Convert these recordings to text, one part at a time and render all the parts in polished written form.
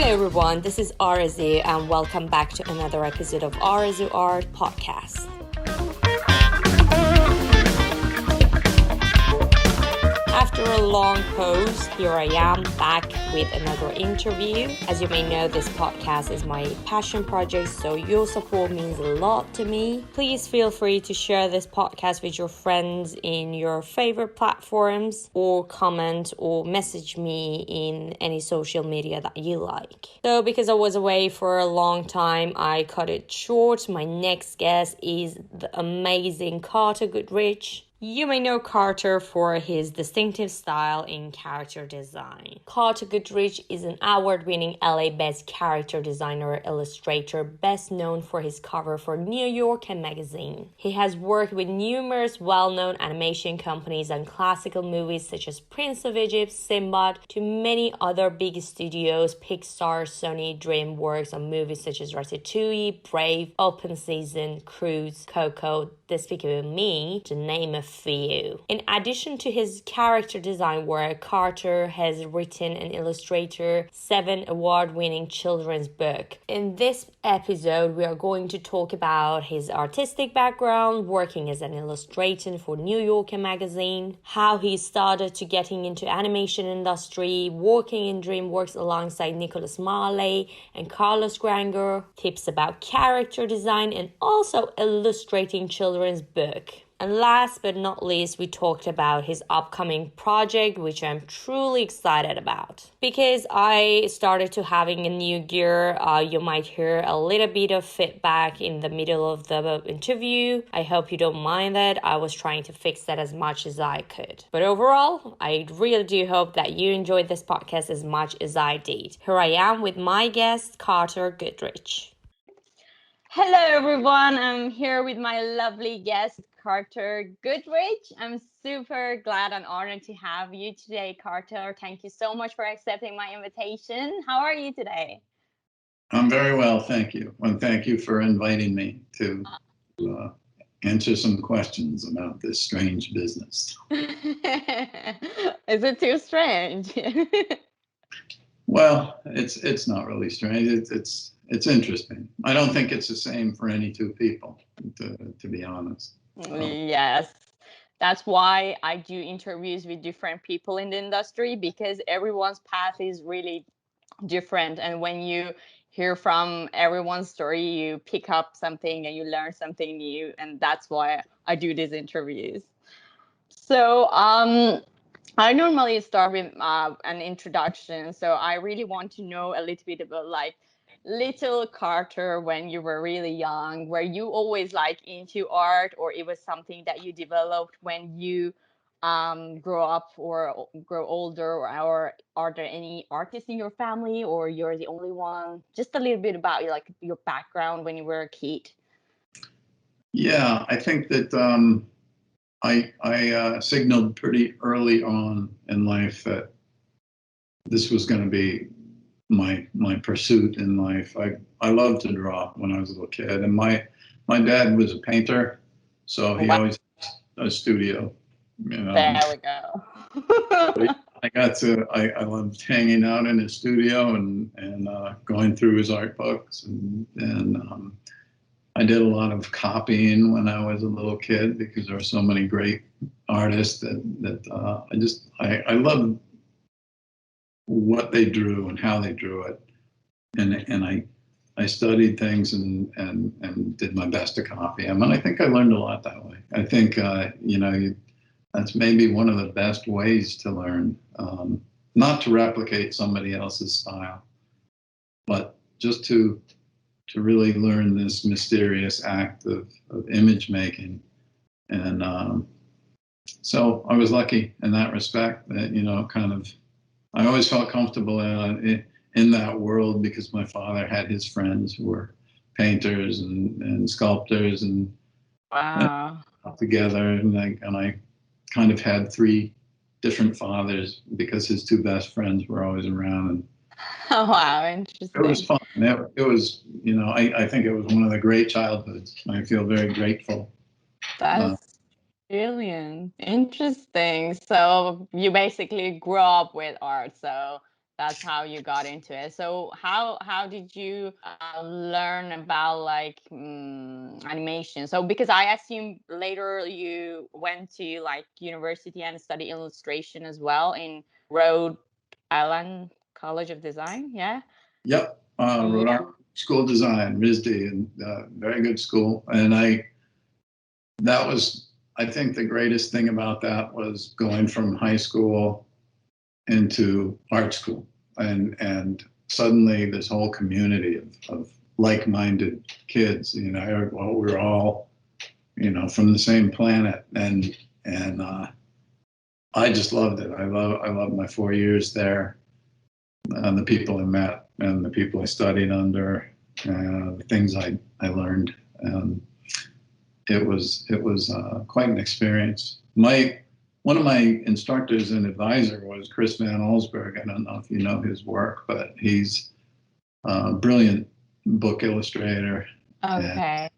everyone, this is Arezou and welcome back to another episode of Arezou Art Podcast. After a long pause, here I am back with another interview. As you may know, this podcast is my passion project, so your support means a lot to me. Please feel free to share this podcast with your friends in your favorite platforms, or comment or message me in any social media that you like. So because I was away for a long time, I cut it short. My next guest is the amazing Carter Goodrich. You may know Carter for his distinctive style in character design. Carter Goodrich is an award-winning LA-based character designer, illustrator, best known for his cover for New York magazine. He has worked with numerous well-known animation companies and classical movies such as Prince of Egypt, Sinbad, to many other big studios, PIXAR, Sony, Dreamworks, and movies such as Ratatouille, Brave, Open Season, Croods, Coco, DespicableMe, to name a few. In addition to his character design work, Carter has written and illustrated 7 award-winning children's books. In this episode, we are going to talk about his artistic background, working as an illustrator for New York magazine, how he started to getting into animation industry, working in Dreamworks alongside Nicolas Marlet and Carlos Grangel, tips about character design, and also illustrating children's book. And last but not least, we talked about his upcoming project, which I'm truly excited about. Because I started to having a new gear, you might hear a little bit of feedback in the middle of the interview. I hope you don't mind that. I was trying to fix that as much as I could. But overall, I really do hope that you enjoyed this podcast as much as I did. Here I am with my guest, Carter Goodrich. Hello, everyone. I'm here with my lovely guest, Carter Goodrich. I'm super glad and honored to have you today, Carter. Thank you so much for accepting my invitation. How are you today? I'm very well, thank you. And thank you for inviting me to answer some questions about this strange business. Is it too strange? Well, it's not really strange. It's interesting. I don't think it's the same for any two people, to be honest. Yes, that's why I do interviews with different people in the industry, because everyone's path is really different. And when you hear from everyone's story, you pick up something and you learn something new. And that's why I do these interviews. So I normally start with an introduction. So I really want to know a little bit about little Carter when you were really young. Were you always into art, or it was something that you developed when you grow up or grow older, or are there any artists in your family, or you're the only one? Just a little bit about your background when you were a kid. Yeah, I think that I signaled pretty early on in life that this was going to be my pursuit in life. I loved to draw when I was a little kid, and my dad was a painter, so he always had a studio. There we go. I loved hanging out in his studio and going through his art books, and I did a lot of copying when I was a little kid because there were so many great artists that I loved what they drew and how they drew it, and I studied things and did my best to copy them, and I think I learned a lot that way. I think that's maybe one of the best ways to learn, not to replicate somebody else's style, but just to really learn this mysterious act of image making. And so I was lucky in that respect that I always felt comfortable in that world because my father had his friends who were painters and sculptors, and wow, together, and I kind of had 3 different fathers because his 2 best friends were always around. And oh, wow, interesting. It was fun. It was, I think it was one of the great childhoods. I feel very grateful. That's brilliant. Interesting. So you basically grew up with art. So that's how you got into it. So how did you learn about like animation? So because I assume later you went to like university and studied illustration as well in Rhode Island College of Design. Yeah. Yep. Rhode Island School of Design, RISD, and very good school. And that was, I think the greatest thing about that was going from high school into art school, and suddenly this whole community of like-minded kids, you know, we're all, you know, from the same planet, and I just loved it. I loved my 4 years there, and the people I met and the people I studied under, the things I learned. It was quite an experience. One of my instructors and advisor was Chris Van Allsburg. I don't know if you know his work, but he's a brilliant book illustrator. Okay.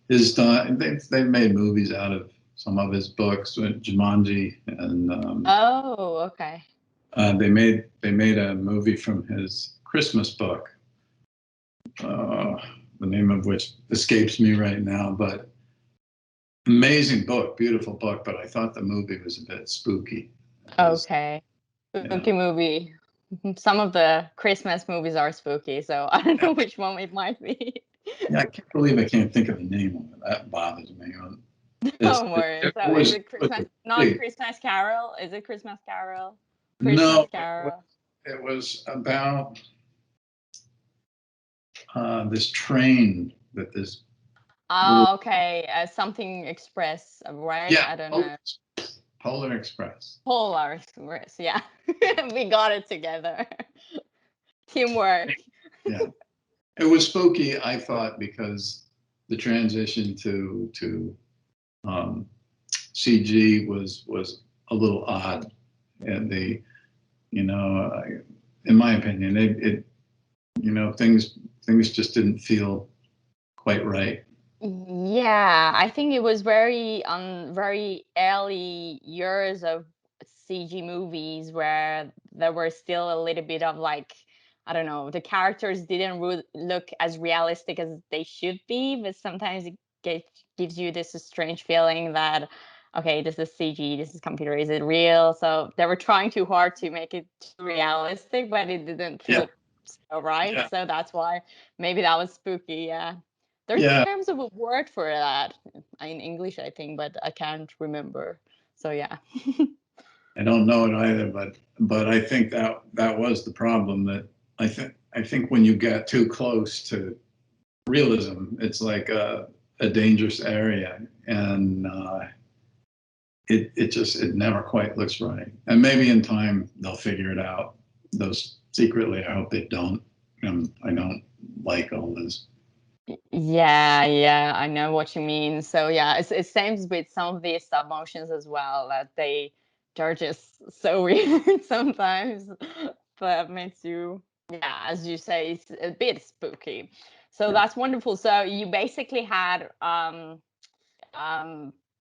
They've made movies out of some of his books, Jumanji, and okay. They made a movie from his Christmas book, the name of which escapes me right now, but amazing book, beautiful book, but I thought the movie was a bit spooky. Okay. Spooky movie. Some of the Christmas movies are spooky, so I don't know which one it might be. Yeah, I can't believe I can't think of the name of it. That bothers me. Don't worry. So is it Christmas? Not Christmas Carol? Is it Christmas Carol? No, it was about this train that this. Oh, okay. Something Express, right? Yeah, I don't know. Polar Express. Polar Express, yeah. We got it together. Teamwork. Yeah. It was spooky, I thought, because the transition to CG was a little odd, and in my opinion, it things just didn't feel quite right. Yeah, I think it was very early years of CG movies where there were still a little bit of like, I don't know, the characters didn't look as realistic as they should be, but sometimes it gives you this strange feeling that, okay, this is CG, this is computer, is it real? So they were trying too hard to make it too realistic, but it didn't feel so right. Yeah. So that's why maybe that was spooky. Yeah. There's terms of a word for that in English, I think, but I can't remember. So yeah. I don't know it either, but I think that was the problem. That I think when you get too close to realism, it's like a dangerous area, and it never quite looks right. And maybe in time they'll figure it out. Those secretly, I hope they don't. I don't like all this. Yeah, I know what you mean. So yeah, it seems with some of the stop motions as well that they're just so weird sometimes, but makes you, yeah, as you say, it's a bit spooky. So that's wonderful. So you basically had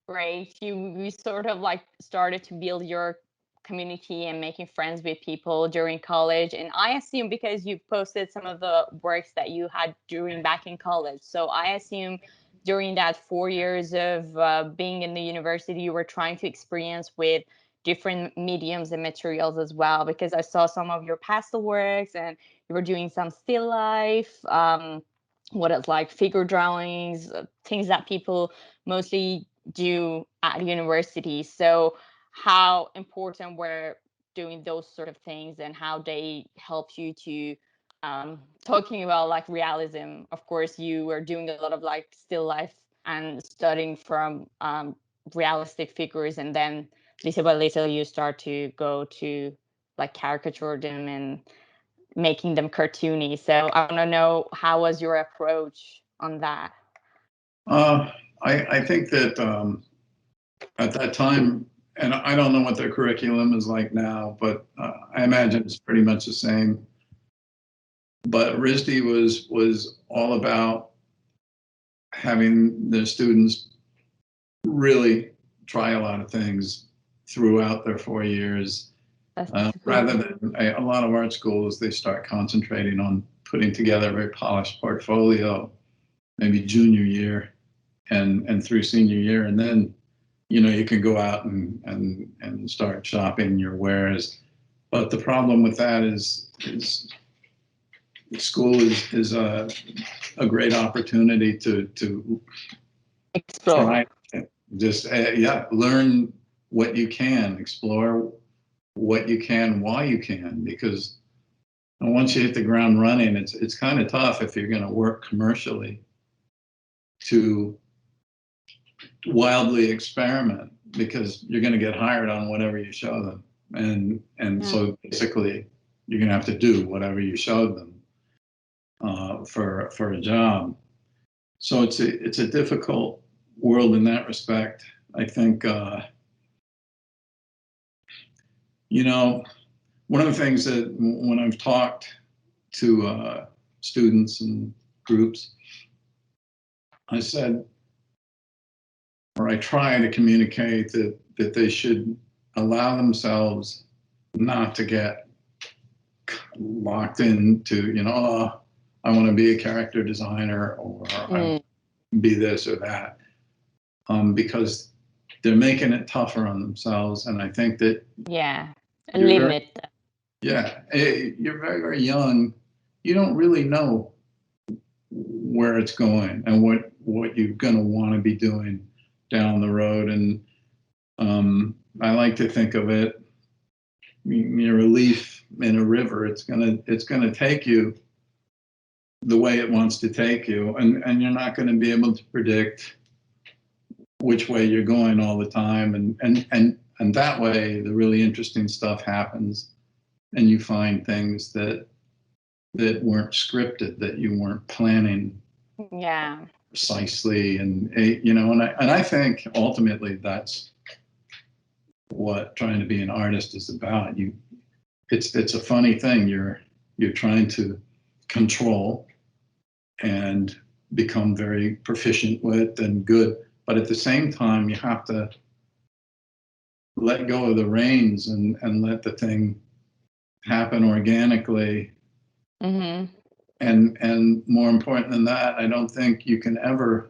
great. You sort of like started to build your community and making friends with people during college, and I assume because you posted some of the works that you had during back in college, so I assume during that 4 years of being in the university you were trying to experience with different mediums and materials as well, because I saw some of your pastel works and you were doing some still life, what else, like figure drawings, things that people mostly do at university. So how important were doing those sort of things and how they helped you to talking about like realism? Of course, you were doing a lot of like still life and studying from realistic figures, and then little by little you start to go to like caricature them and making them cartoony. So I want to know, how was your approach on that? I think that at that time, and I don't know what their curriculum is like now, but I imagine it's pretty much the same. But RISD was all about having the students really try a lot of things throughout their 4 years, Rather than a lot of art schools, they start concentrating on putting together a very polished portfolio, maybe junior year and through senior year, and then you can go out and start shopping your wares. But the problem with that is school is a great opportunity to explore. Try, just learn what you can, explore what you can while you can, because once you hit the ground running, it's kind of tough if you're going to work commercially to wildly experiment, because you're going to get hired on whatever you show them, and so basically you're going to have to do whatever you showed them for a job. So it's a difficult world in that respect. I think one of the things that when I've talked to students and groups, I said, or I try to communicate that they should allow themselves not to get locked into, I want to be a character designer, or I be this or that, because they're making it tougher on themselves. And I think that a limit. You're very, very young. You don't really know where it's going and what you're going to want to be doing down the road. And I like to think of it, you're a leaf in a river. It's gonna take you the way it wants to take you, and you're not going to be able to predict which way you're going all the time, and that way the really interesting stuff happens, and you find things that weren't scripted, that you weren't planning precisely, and I think ultimately that's what trying to be an artist is about. It's a funny thing. You're trying to control and become very proficient with and good, but at the same time you have to let go of the reins and let the thing happen organically. And more important than that, I don't think you can ever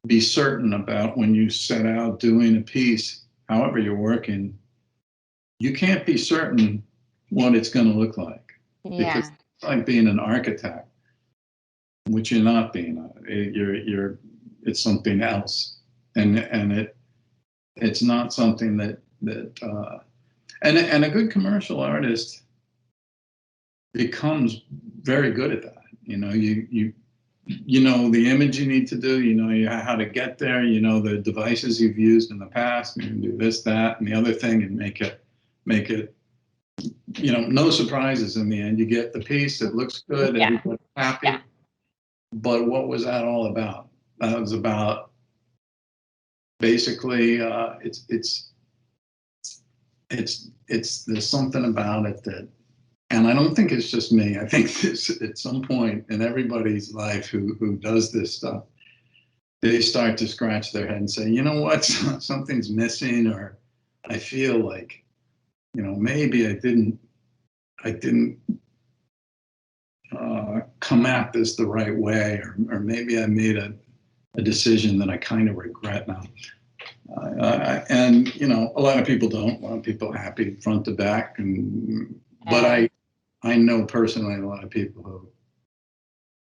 be certain about, when you set out doing a piece, however you're working, you can't be certain what it's going to look like. Because it's like being an architect, which you're not being. It's something else, and it's not something that and a good commercial artist becomes very good at that. You know the image you need to do, you know how to get there, you know the devices you've used in the past, and you can do this, that, and the other thing, and make it no surprises in the end. You get the piece that looks good, everybody's happy. But what was that all about? That was about basically there's something about it that, and I don't think it's just me. I think this, at some point in everybody's life who does this stuff, they start to scratch their head and say, you know what, something's missing, or I feel like, maybe I didn't come at this the right way, or maybe I made a decision that I kind of regret now. And a lot of people don't. A lot of people are happy front to back, but I know personally a lot of people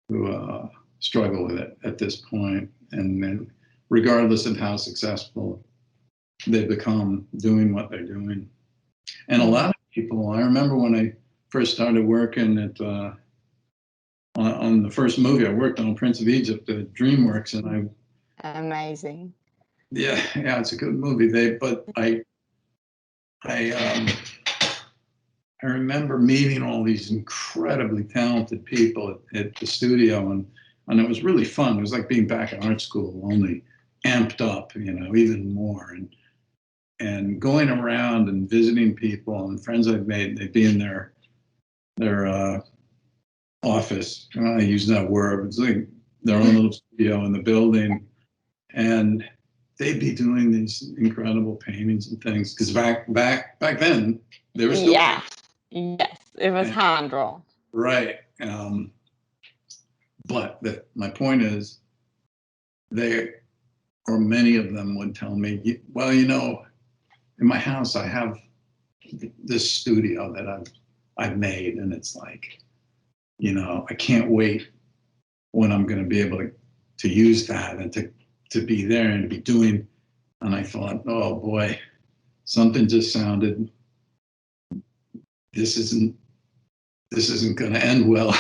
who struggle with it at this point, and then regardless of how successful they become doing what they're doing. And a lot of people, I remember when I first started working at on the first movie I worked on, Prince of Egypt, at Dreamworks, and amazing. Yeah, it's a good movie. I remember meeting all these incredibly talented people at the studio, and it was really fun. It was like being back in art school, only amped up, even more, and going around and visiting people and friends I've made. They'd be in their office. I use that word. It's like their own little studio in the building, and they'd be doing these incredible paintings and things. Because back then, They were still Yeah. Yes, it was hand drawn. right. But my point is, many of them would tell me, well, in my house I have this studio that I've made, and it's like, I can't wait when I'm going to be able to use that and to be there and to be doing. And I thought, oh boy, something just sounded, this isn't going to end well.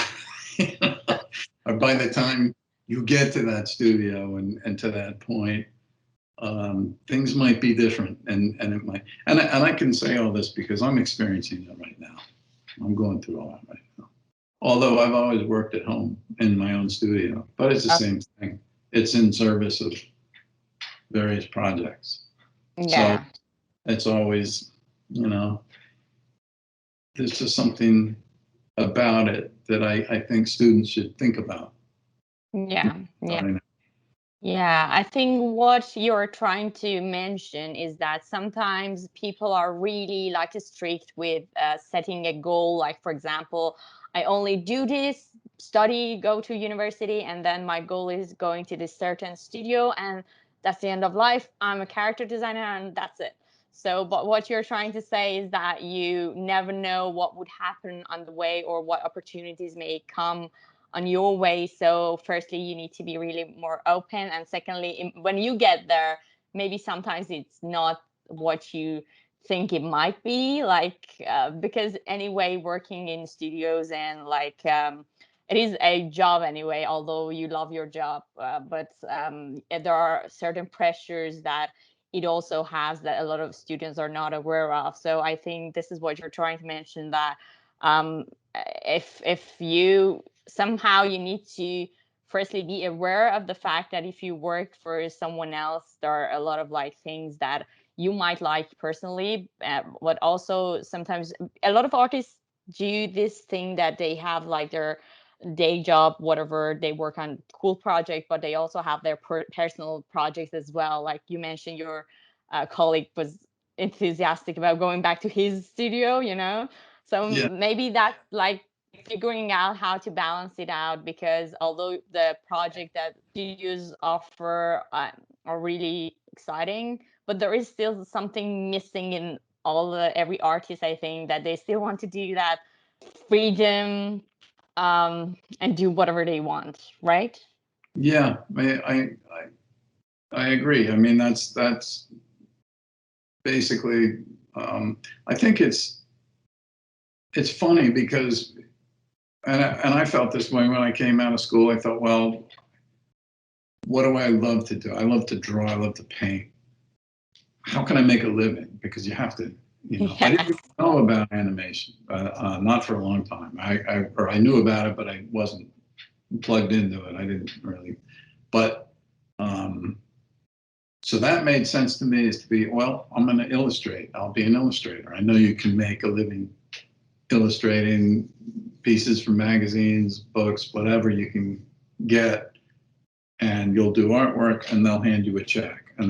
Or by the time you get to that studio and to that point, things might be different, and it might. And I can say all this because I'm experiencing it right now. I'm going through all that right now. Although I've always worked at home in my own studio, but it's the same thing. It's in service of various projects. Yeah. So it's always, there's just something about it that I think students should think about. Yeah. Yeah, I think what you're trying to mention is that sometimes people are really like strict with setting a goal. Like, for example, I only do this, study, go to university, and then my goal is going to this certain studio, and that's the end of life. I'm a character designer, and that's it. So, but what you're trying to say is that you never know what would happen on the way or what opportunities may come on your way. So firstly, you need to be really more open, and secondly, when you get there, maybe sometimes it's not what you think it might be, like because anyway, working in studios and like it is a job anyway, although you love your job, but there are certain pressures that it also has that a lot of students are not aware of. So I think this is what you're trying to mention, that if you somehow, you need to firstly be aware of the fact that if you work for someone else, there are a lot of like things that you might like personally, but also sometimes a lot of artists do this thing that they have like their day job, whatever, they work on cool project, but they also have their personal projects as well. Like you mentioned, your colleague was enthusiastic about going back to his studio, so Yeah. maybe that's like figuring out how to balance it out, because although the project that studios offer are really exciting, but there is still something missing in every artist, I think, that they still want to do that freedom and do whatever they want, right? Yeah, I agree. I mean, that's basically. I think it's funny because, and I felt this way when I came out of school. I thought, well, what do I love to do? I love to draw. I love to paint. How can I make a living? Because you have to, Yes. I didn't know about animation, not for a long time. I knew about it, but I wasn't plugged into it. I didn't really, but so that made sense to me, is to be, well, I'm going to illustrate. I'll be an illustrator. I know you can make a living illustrating pieces for magazines, books, whatever you can get, and you'll do artwork, and they'll hand you a check, and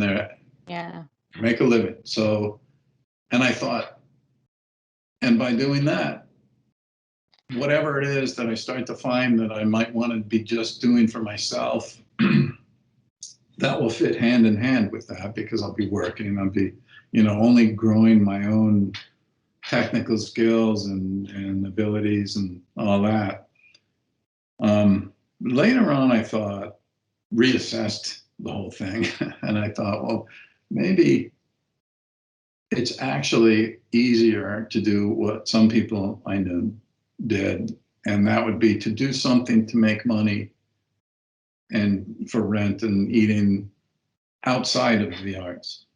make a living. So, and I thought, and by doing that, whatever it is that I start to find that I might want to be just doing for myself, that will fit hand in hand with that, because I'll be working, I'll be, only growing my own technical skills and abilities and all that. Later on, I thought, reassessed the whole thing, and I thought, well, maybe it's actually easier to do what some people I knew did, and that would be to do something to make money and for rent and eating outside of the arts.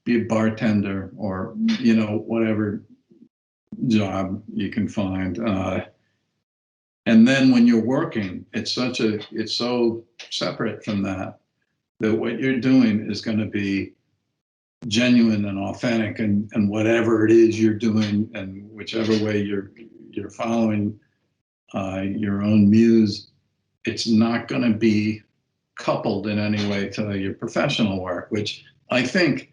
Be a bartender or, whatever job you can find. And then when you're working, it's so separate from that what you're doing is going to be genuine and authentic, and whatever it is you're doing, and whichever way you're following your own muse, it's not going to be coupled in any way to your professional work, which I think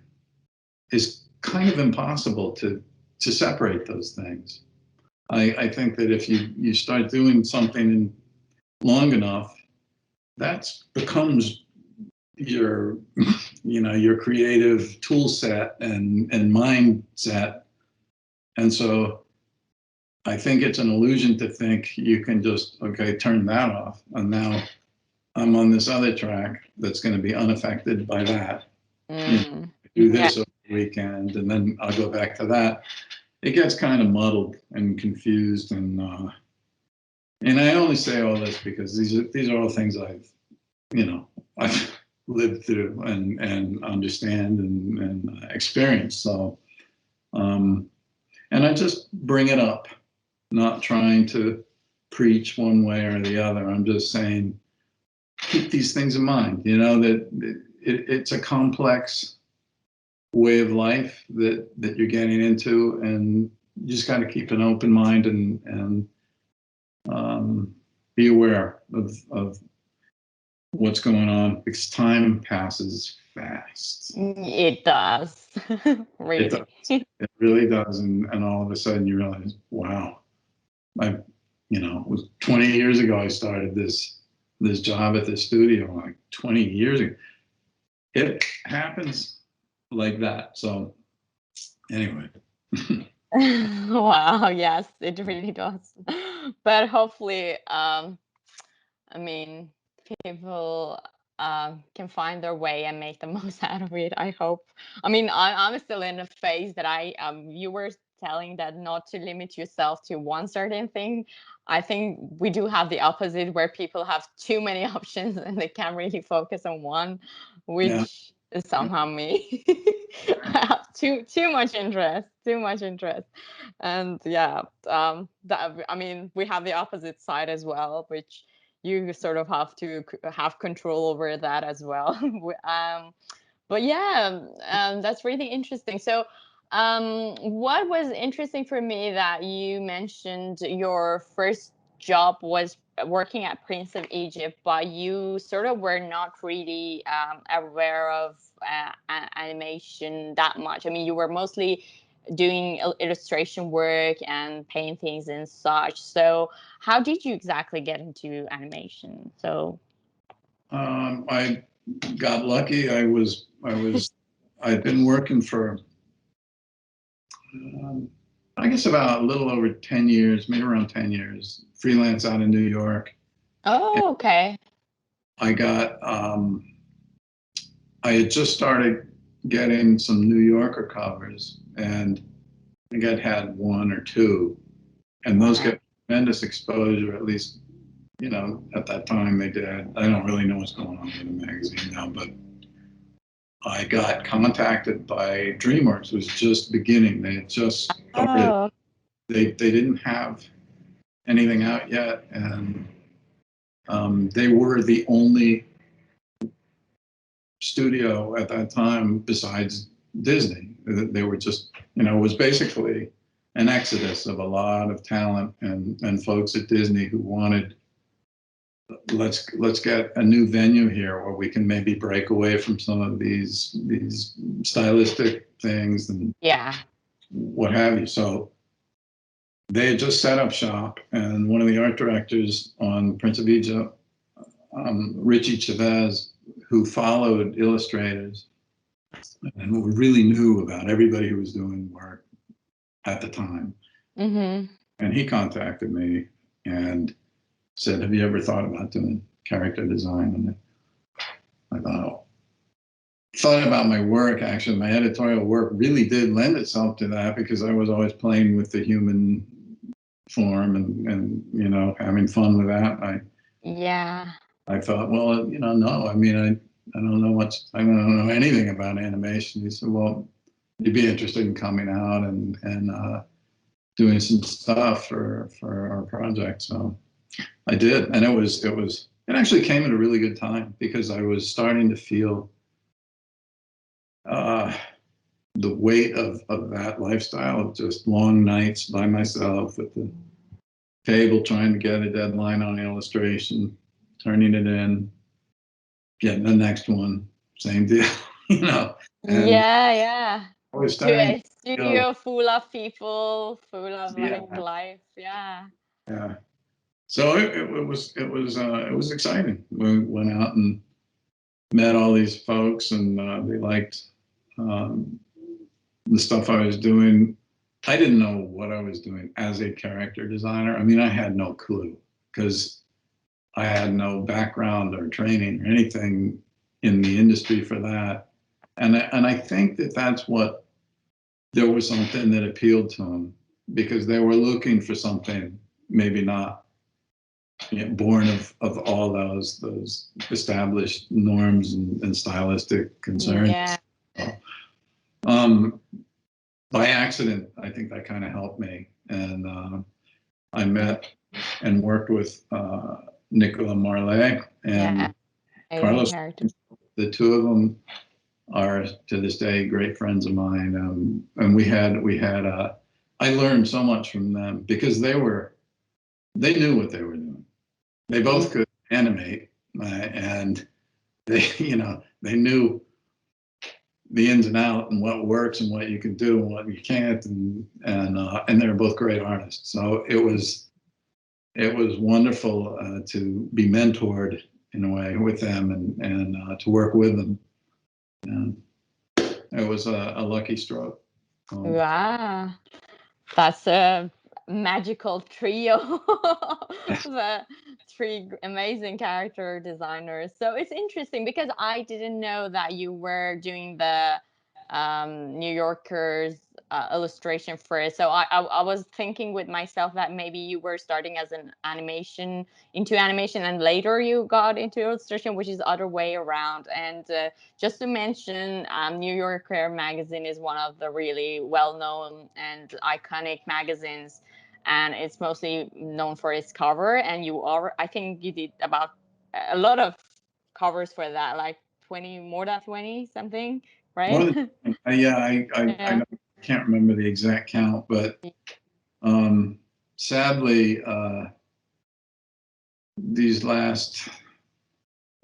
is kind of impossible to separate those things. I think that if you start doing something long enough, that becomes your creative tool set and mindset. And so I think it's an illusion to think you can just, okay, turn that off. And now I'm on this other track that's going to be unaffected by that. Do this over the weekend, and then I'll go back to that. It gets kind of muddled and confused. And I only say all this because these are all things I've lived through and understand and experienced. So, and I just bring it up. Not trying to preach one way or the other. I'm just saying, keep these things in mind, that it's a complex way of life that you're getting into, and you just got to keep an open mind and be aware of what's going on, because time passes fast. It does. Really. It does. It really does. And all of a sudden you realize, wow. It was 20 years ago I started this job at the studio, like 20 years ago. It happens like that. So anyway. Wow, yes, it really does. But hopefully, people can find their way and make the most out of it, I hope. I'm still in a phase that you were telling that not to limit yourself to one certain thing. I think we do have the opposite, where people have too many options and they can't really focus on one, which is somehow me. I have too much interest, and we have the opposite side as well, which you sort of have to have control over that as well. But that's really interesting. So what was interesting for me that you mentioned your first job was working at Prince of Egypt, but you sort of were not really aware of animation that much. You were mostly doing illustration work and paintings and such. So how did you exactly get into animation? So I got lucky. I'd been working for I guess about a little over 10 years, maybe around 10 years, freelance out in New York. Oh, okay. I had just started getting some New Yorker covers, and I think I'd had one or two, and those got tremendous exposure, at least, at that time they did. I don't really know what's going on with the magazine now, but I got contacted by Dreamworks. It was just beginning. They had just started. Oh. They didn't have anything out yet, and they were the only studio at that time besides Disney. They were just, it was basically an exodus of a lot of talent and folks at Disney who wanted, let's get a new venue here where we can maybe break away from some of these stylistic things and what have you. So they had just set up shop, and one of the art directors on Prince of Egypt, Richie Chavez, who followed illustrators and who really knew about everybody who was doing work at the time. Mm-hmm. And he contacted me and said, have you ever thought about doing character design? And I thought about my work, actually. My editorial work really did lend itself to that, because I was always playing with the human form and having fun with that. I thought, well, no, I don't know anything about animation. He said, well, you'd be interested in coming out and doing some stuff for our project. So I did, and it actually came at a really good time, because I was starting to feel the weight of that lifestyle of just long nights by myself at the table, trying to get a deadline on illustration, turning it in, getting the next one, same deal, And was to starting a studio full of people, full of like Yeah. life. Yeah. Yeah. So it was exciting. We went out and met all these folks, and they liked the stuff I was doing. I didn't know what I was doing as a character designer. I mean, I had no clue because I had no background or training or anything in the industry for that. And I think that that's what, there was something that appealed to them because they were looking for something maybe not, you know, born of all those established norms and stylistic concerns. Yeah. Um, by accident, I think that kind of helped me. And I met and worked with Nicolas Marlet and Carlos. The two of them are to this day great friends of mine. And we had I learned so much from them because they knew what they were doing. They both could animate, and they, you know, they knew the ins and outs and what works and what you can do and what you can't, and they're both great artists. So it was wonderful to be mentored in a way with them and to work with them. And it was a lucky stroke. Wow. That's a magical trio. The three amazing character designers. So it's interesting because I didn't know that you were doing the New Yorker's illustration first. So I was thinking with myself that maybe you were starting as an animation and later you got into illustration, which is the other way around. And just to mention, New Yorker magazine is one of the really well-known and iconic magazines, and it's mostly known for its cover. And I think you did about a lot of covers for that, like 20, more than 20 something, right? Yeah, I can't remember the exact count, but sadly, these last,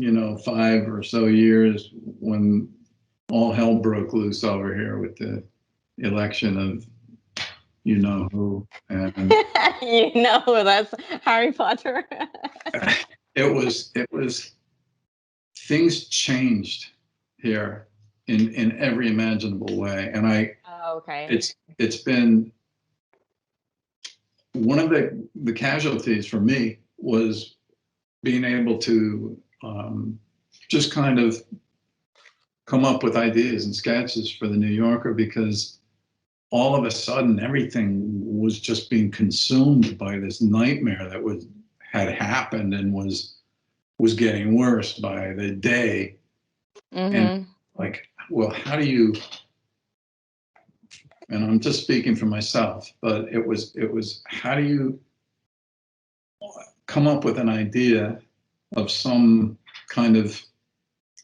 5 or so years, when all hell broke loose over here with the election of you know who, and that's Harry Potter. it was things changed here in every imaginable way, and okay. it's been one of the casualties for me was being able to just kind of come up with ideas and sketches for the New Yorker, because all of a sudden everything was just being consumed by this nightmare that had happened and was getting worse by the day. Mm-hmm. And like, well, how do you, and I'm just speaking for myself, but it was how do you come up with an idea of some kind of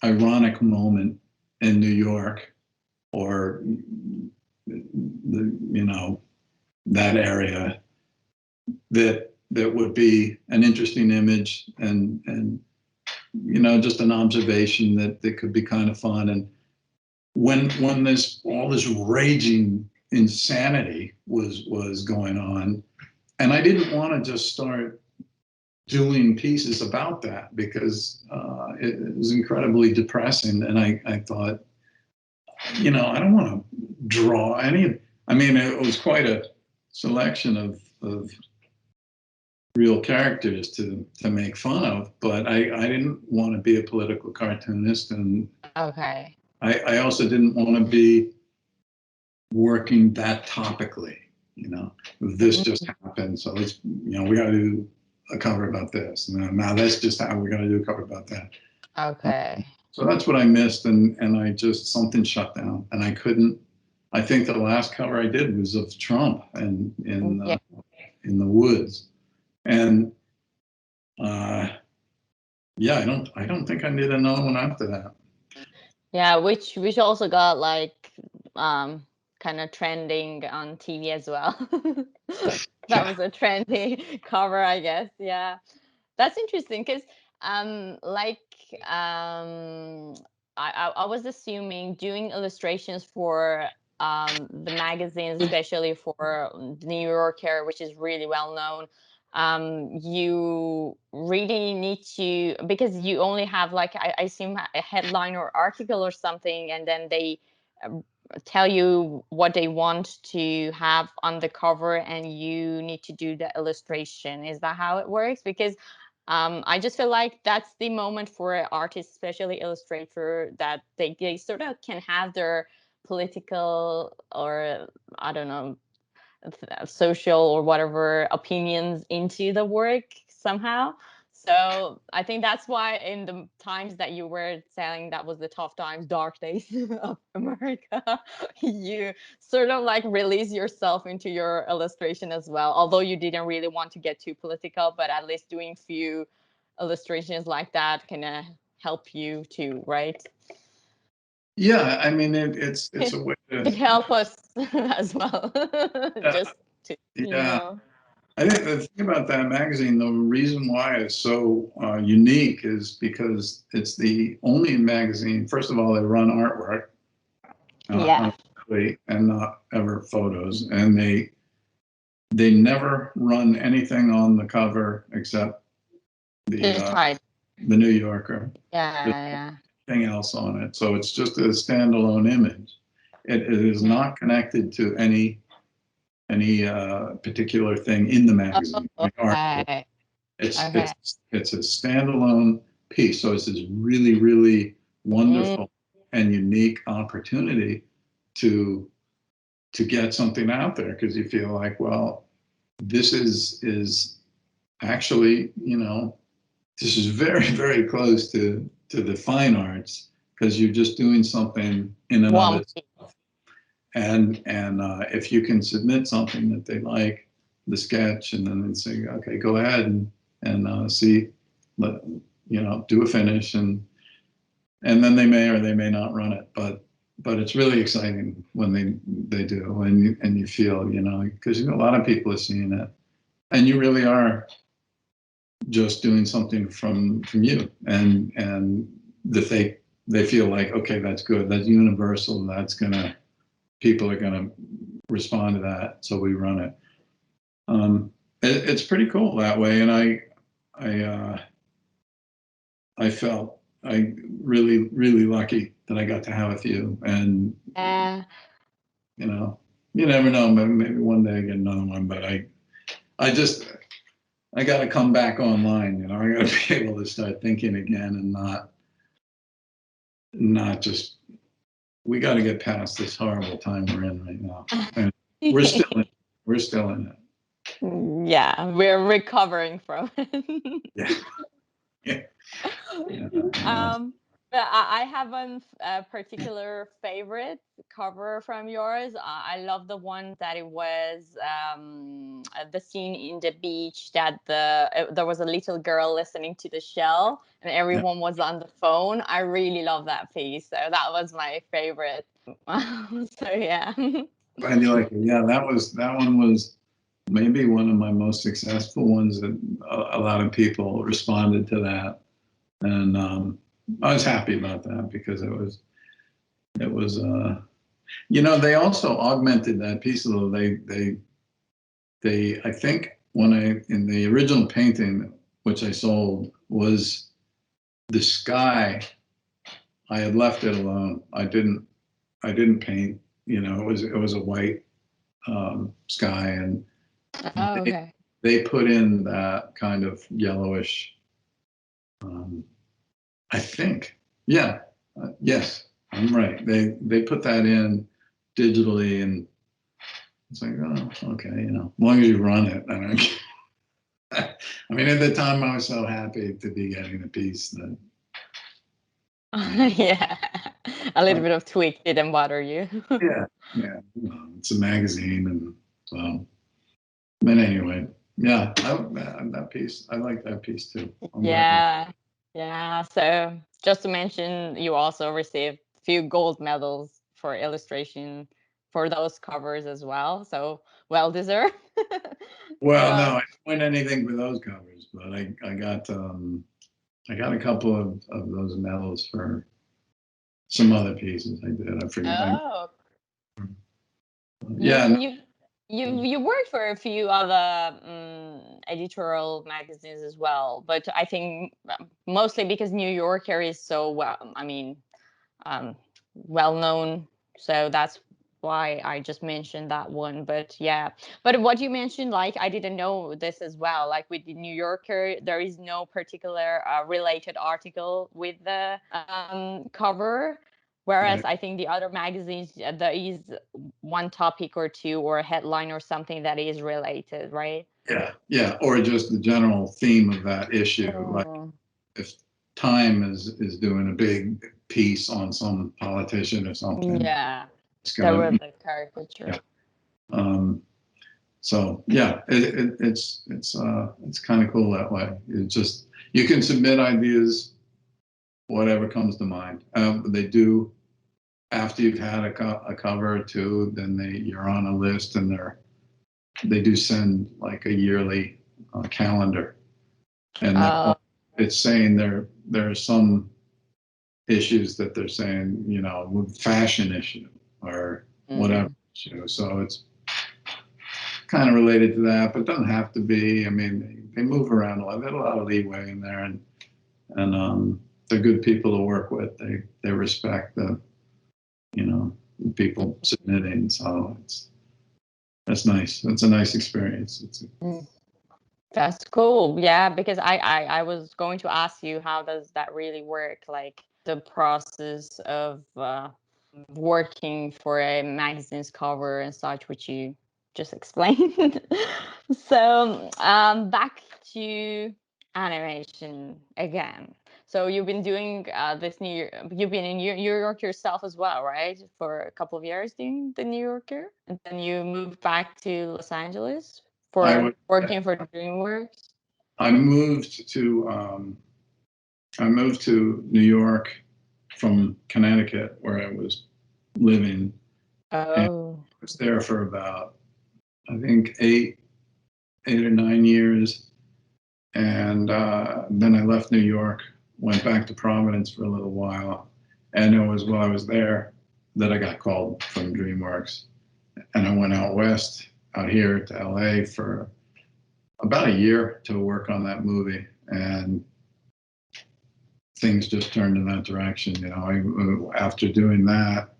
ironic moment in New York or that area that would be an interesting image and just an observation that could be kind of fun. And when all this raging insanity was going on, and I didn't want to just start doing pieces about that because it was incredibly depressing. And I thought, I don't want to draw any. I mean, it was quite a selection of real characters to make fun of, but I didn't want to be a political cartoonist, and okay. I also didn't want to be working that topically. This just happened, so let's we got to do a cover about this. Now that's just how we're going to do a cover about that. Okay. So that's what I missed, and I just, something shut down, and I couldn't. I think the last cover I did was of Trump and in the woods, and I don't think I need another one after that. Yeah, which also got like kind of trending on TV as well. That was a trendy cover, I guess. Yeah, that's interesting because I was assuming doing illustrations for the magazines, especially for the New Yorker, which is really well known, you really need to, because you only have like, I assume a headline or article or something, and then they tell you what they want to have on the cover, and you need to do the illustration. Is that how it works? Because I just feel like that's the moment for an artist, especially illustrator, that they sort of can have their political or, I don't know, social or whatever opinions into the work somehow. So I think that's why in the times that you were saying that was the tough times, dark days of America, you sort of like release yourself into your illustration as well. Although you didn't really want to get too political, but at least doing few illustrations like that can help you too, right? Yeah, I mean, it's a way It to, help us as well. Just to, yeah. I think the thing about that magazine, the reason why it's so unique is because it's the only magazine. First of all, they run artwork, and not ever photos, and they never run anything on the cover except the New Yorker. Yeah. Anything else on it, so it's just a standalone image. It is not connected to any particular thing in the magazine. Okay. It's a standalone piece, so it's this really, really wonderful and unique opportunity to get something out there, because you feel like, well, this is actually, this is very, very close to the fine arts, because you're just doing something in and of itself. And if you can submit something that they like, the sketch, and then they say, okay, go ahead and see, do a finish, and then they may or they may not run it, but it's really exciting when they do, and you feel, because a lot of people are seeing it, and you really are just doing something from you, and they feel like, okay, that's good, that's universal, people are gonna respond to that, so we run it. It's pretty cool that way, and I felt really, really lucky that I got to have a few, and you never know, maybe one day I get another one, but I got to come back online, I got to be able to start thinking again, and not just, we got to get past this horrible time we're in right now. And we're still in it. Yeah, we're recovering from it. Yeah. But I have a particular favorite cover from yours. I love the one that it was the scene in the beach, that there was a little girl listening to the shell and everyone was on the phone. I really love that piece. So that was my favorite. So yeah. And you like it? Yeah, that one was maybe one of my most successful ones, that a lot of people responded to that, and I was happy about that, because it was they also augmented that piece a little. They I think in the original painting, which I sold, was the sky. I had left it alone. I didn't paint. It was a white sky, and they put in that kind of yellowish. I think, yes, I'm right. They put that in digitally, and it's like, oh, okay, as long as you run it. I don't care. I mean, at the time, I was so happy to be getting a piece that. Yeah, a little bit of tweak didn't bother you. Yeah. It's a magazine, and so. But anyway, yeah, that piece, I like that piece too. Yeah. So just to mention, you also received a few gold medals for illustration for those covers as well. So well deserved. Well, no, I didn't win anything for those covers, but I got a couple of those medals for some other pieces I did. I forget. Oh. Yeah, You worked for a few other editorial magazines as well, but I think mostly because New Yorker is so well known, so that's why I just mentioned that one. But yeah, but what you mentioned, like I didn't know this as well. Like with the New Yorker, there is no particular related article with the cover. Whereas right. I think the other magazines, there is one topic or two or a headline or something that is related, right? Yeah, or just the general theme of that issue. Like Oh, if Time is doing a big piece on some politician or something, yeah, it's there gonna was a caricature. yeah. Um, so yeah, it's kind of cool that way. It's just you can submit ideas, whatever comes to mind. They do after you've had a cover or two, then you're on a list, and they do send like a yearly calendar, and Uh, it's saying there are some issues that they're saying, fashion issue or whatever issue. So it's kind of related to that, but it doesn't have to be. I mean, they move around a lot. There's a lot of leeway in there, and they're good people to work with. They respect the people submitting. So that's nice. It's a nice experience. That's cool. Yeah, because I was going to ask you, how does that really work? Like the process of working for a magazine's cover and such, which you just explained. So back to animation again. So you've been doing you've been in New York yourself as well, right? For a couple of years doing the New Yorker, and then you moved back to Los Angeles I for would. working for DreamWorks. I moved to New York from Connecticut, where I was living, and Oh, I was there for about, I think, 8 or 9 years, and then I left New York, went back to Providence for a little while, and it was while I was there that I got called from DreamWorks, and I went out west, out here to LA for about a year to work on that movie, and things just turned in that direction. After doing that,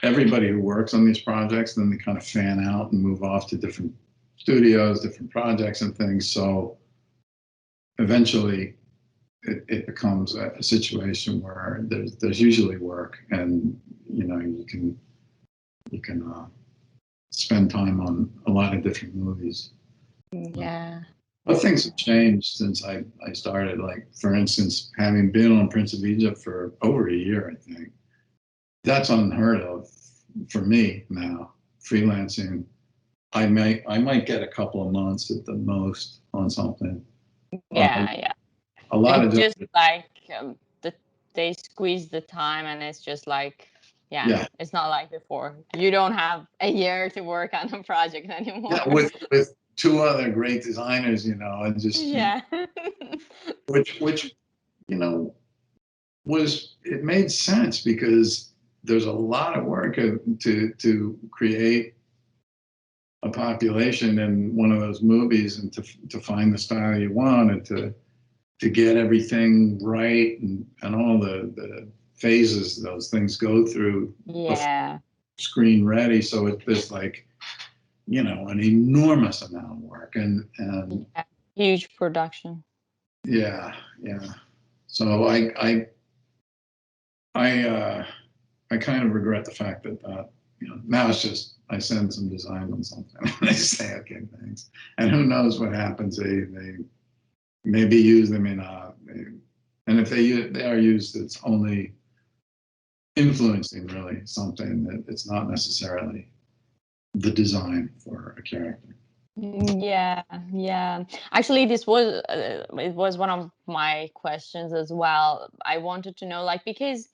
everybody who works on these projects, then they kind of fan out and move off to different studios, different projects and things. So eventually it becomes a situation where there's usually work, and you can spend time on a lot of different movies. yeah. But things have changed since I started. Like, for instance, having been on Prince of Egypt for over a year, I think, that's unheard of for me now. Freelancing, I might get a couple of months at the most on something. Yeah, yeah. A lot It's of just like they squeeze the time, and it's just like, yeah, yeah, it's not like before. You don't have a year to work on a project anymore. yeah, with two other great designers, and just Yeah. which you know it made sense because there's a lot of work to create a population in one of those movies, and to find the style you want, and to get everything right, and all the phases those things go through before Yeah. screen ready. So there's like, an enormous amount of work, and Yeah. Huge production. yeah, yeah. So I kind of regret the fact that now it's just I send some design on something and they say, okay, thanks, and who knows what happens. They maybe use, they may not. And if they are used, it's only influencing really something, that it's not necessarily the design for a character. Yeah, yeah. Actually, this was it was one of my questions as well. I wanted to know, like, because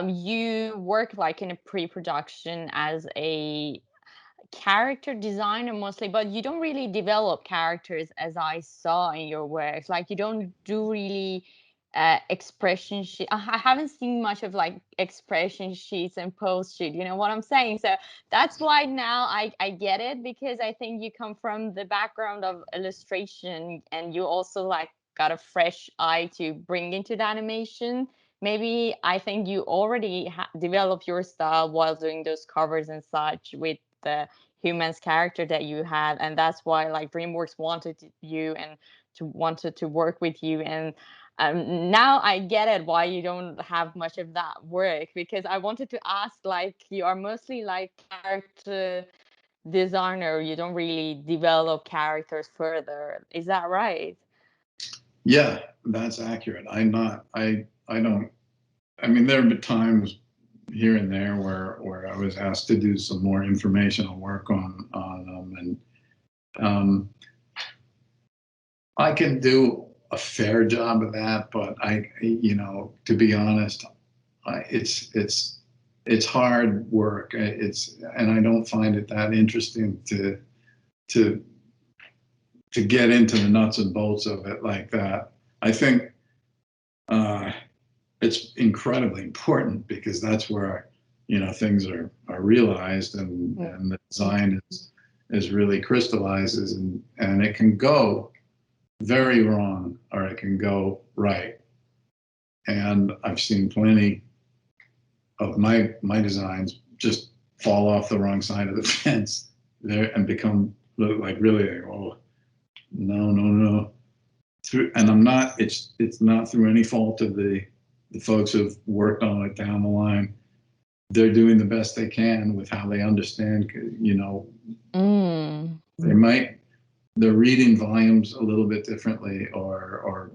you work like in a pre-production as a character designer mostly, but you don't really develop characters as I saw in your work. Like you don't do really expression sheet. I haven't seen much of like expression sheets and post sheet, you know what I'm saying? So that's why now I get it, because I think you come from the background of illustration and you also like got a fresh eye to bring into the animation. Maybe I think you already developed your style while doing those covers and such with the humans character that you had, and that's why like DreamWorks wanted you and wanted to work with you. And now I get it why you don't have much of that work, because I wanted to ask, like, you are mostly like character designer, you don't really develop characters further. Is that right? Yeah, that's accurate. I don't, I mean, there have been times here and there where I was asked to do some more informational work on them, and I can do a fair job of that, but to be honest, it's hard work. And I don't find it that interesting to get into the nuts and bolts of it like that. I think it's incredibly important, because that's where things are realized, and the design is really crystallizes, and it can go very wrong or it can go right. And I've seen plenty of my designs just fall off the wrong side of the fence there and become like really, oh no. And I'm not, it's not through any fault of the folks who've worked on it down the line. They're doing the best they can with how they understand, they're reading volumes a little bit differently or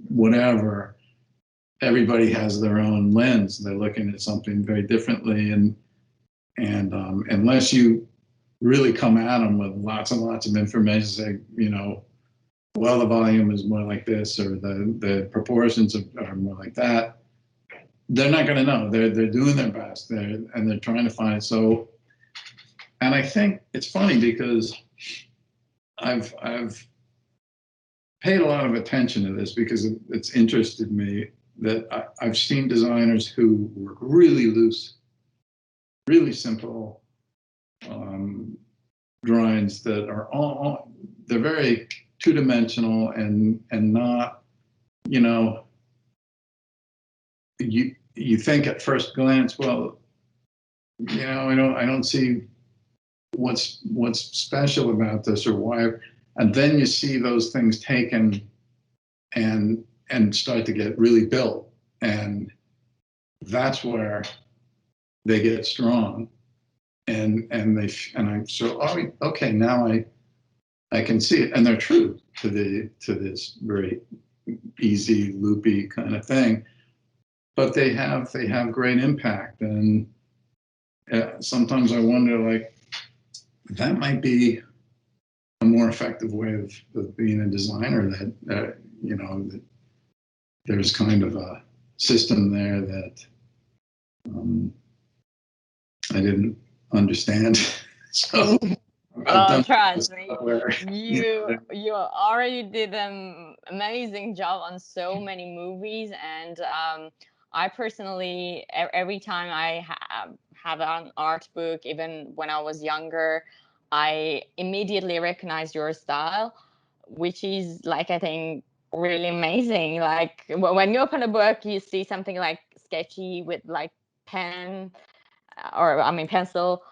whatever. Everybody has their own lens. They're looking at something very differently, and unless you really come at them with lots and lots of information, say, well, the volume is more like this, or the proportions are more like that, they're not going to know. They're doing their best, and they're trying to find it. So, and I think it's funny because I've paid a lot of attention to this because it's interested me, that I've seen designers who work really loose, really simple drawings that are all they're very two-dimensional and not, you think at first glance, well, I don't see what's special about this or why, and then you see those things taken and start to get really built, and that's where they get strong, and I'm so, oh, okay, now I can see it, and they're true to this very easy loopy kind of thing, but they have great impact. And sometimes I wonder, like, that might be a more effective way of being a designer, that that there's kind of a system there that I didn't understand. So trust me, you already did an amazing job on so many movies, and I personally, every time I have an art book, even when I was younger, I immediately recognize your style, which is like, I think, really amazing. Like when you open a book, you see something like sketchy with like pen, or pencil.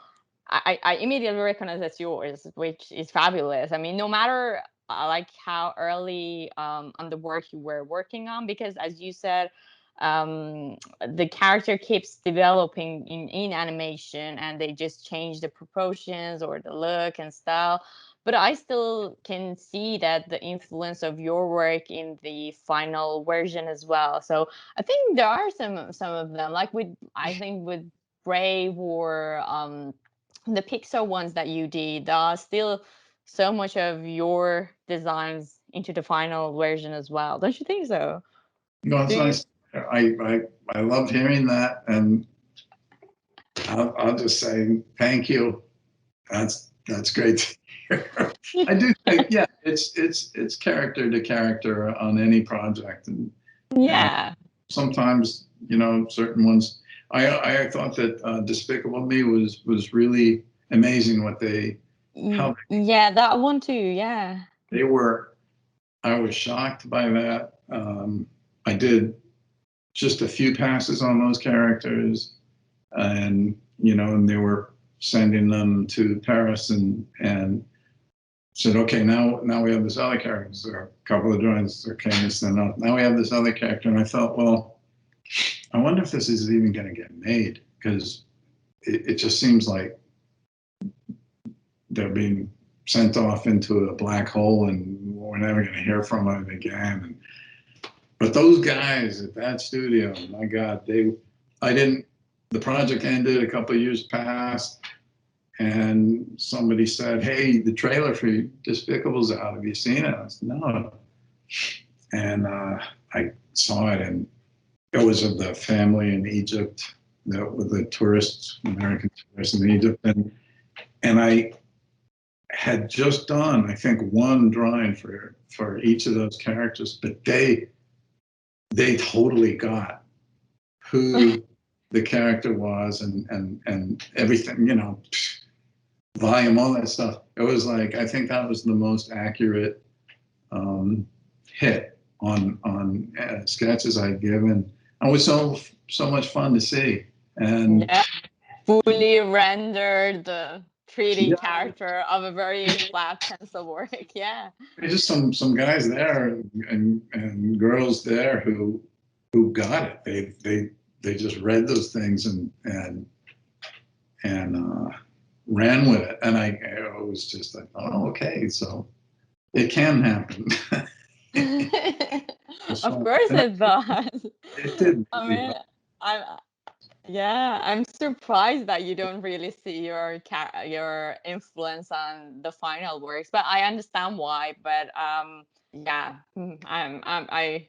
I immediately recognize that's yours, which is fabulous. I mean, no matter like how early on the work you were working on, because as you said, the character keeps developing in animation, and they just change the proportions or the look and style. But I still can see that the influence of your work in the final version as well. So I think there are some of them, like I think with Brave, or the PIXAR ones that you did, are still so much of your designs into the final version as well. Don't you think so? No, it's nice. I love hearing that, and I'll just say thank you. That's great to hear. I do think, yeah, it's character to character on any project, and Yeah. And sometimes, you know, certain ones. I thought that Despicable Me was really amazing what how Yeah, that one too. Yeah. they were. I was shocked by that. I did just a few passes on those characters, and you know, and they were sending them to Paris and said, okay, now we have this other character. So a couple of drawings, okay, now we have this other character, and I thought, well, I wonder if this is even going to get made, because it just seems like they're being sent off into a black hole, and we're never going to hear from them again. But those guys at that studio, my God, the project ended, a couple of years passed, and somebody said, hey, the trailer for Despicable's out. Have you seen it? I said, no. And I saw it, and it was of the family in Egypt, with the tourists, American tourists in Egypt. And I had just done, I think, one drawing for each of those characters, but they totally got who the character was and everything, you know, volume, all that stuff. It was like, I think that was the most accurate hit on sketches I'd given. It was so much fun to see. And yeah, fully rendered the 3D yeah, character of a very flat pencil work. Yeah. there's just some guys there and girls there who got it. They just read those things and ran with it. And I was just like, oh, okay, so it can happen. Of course it does. It did. I mean, I'm surprised that you don't really see your influence on the final works, but I understand why. But yeah, I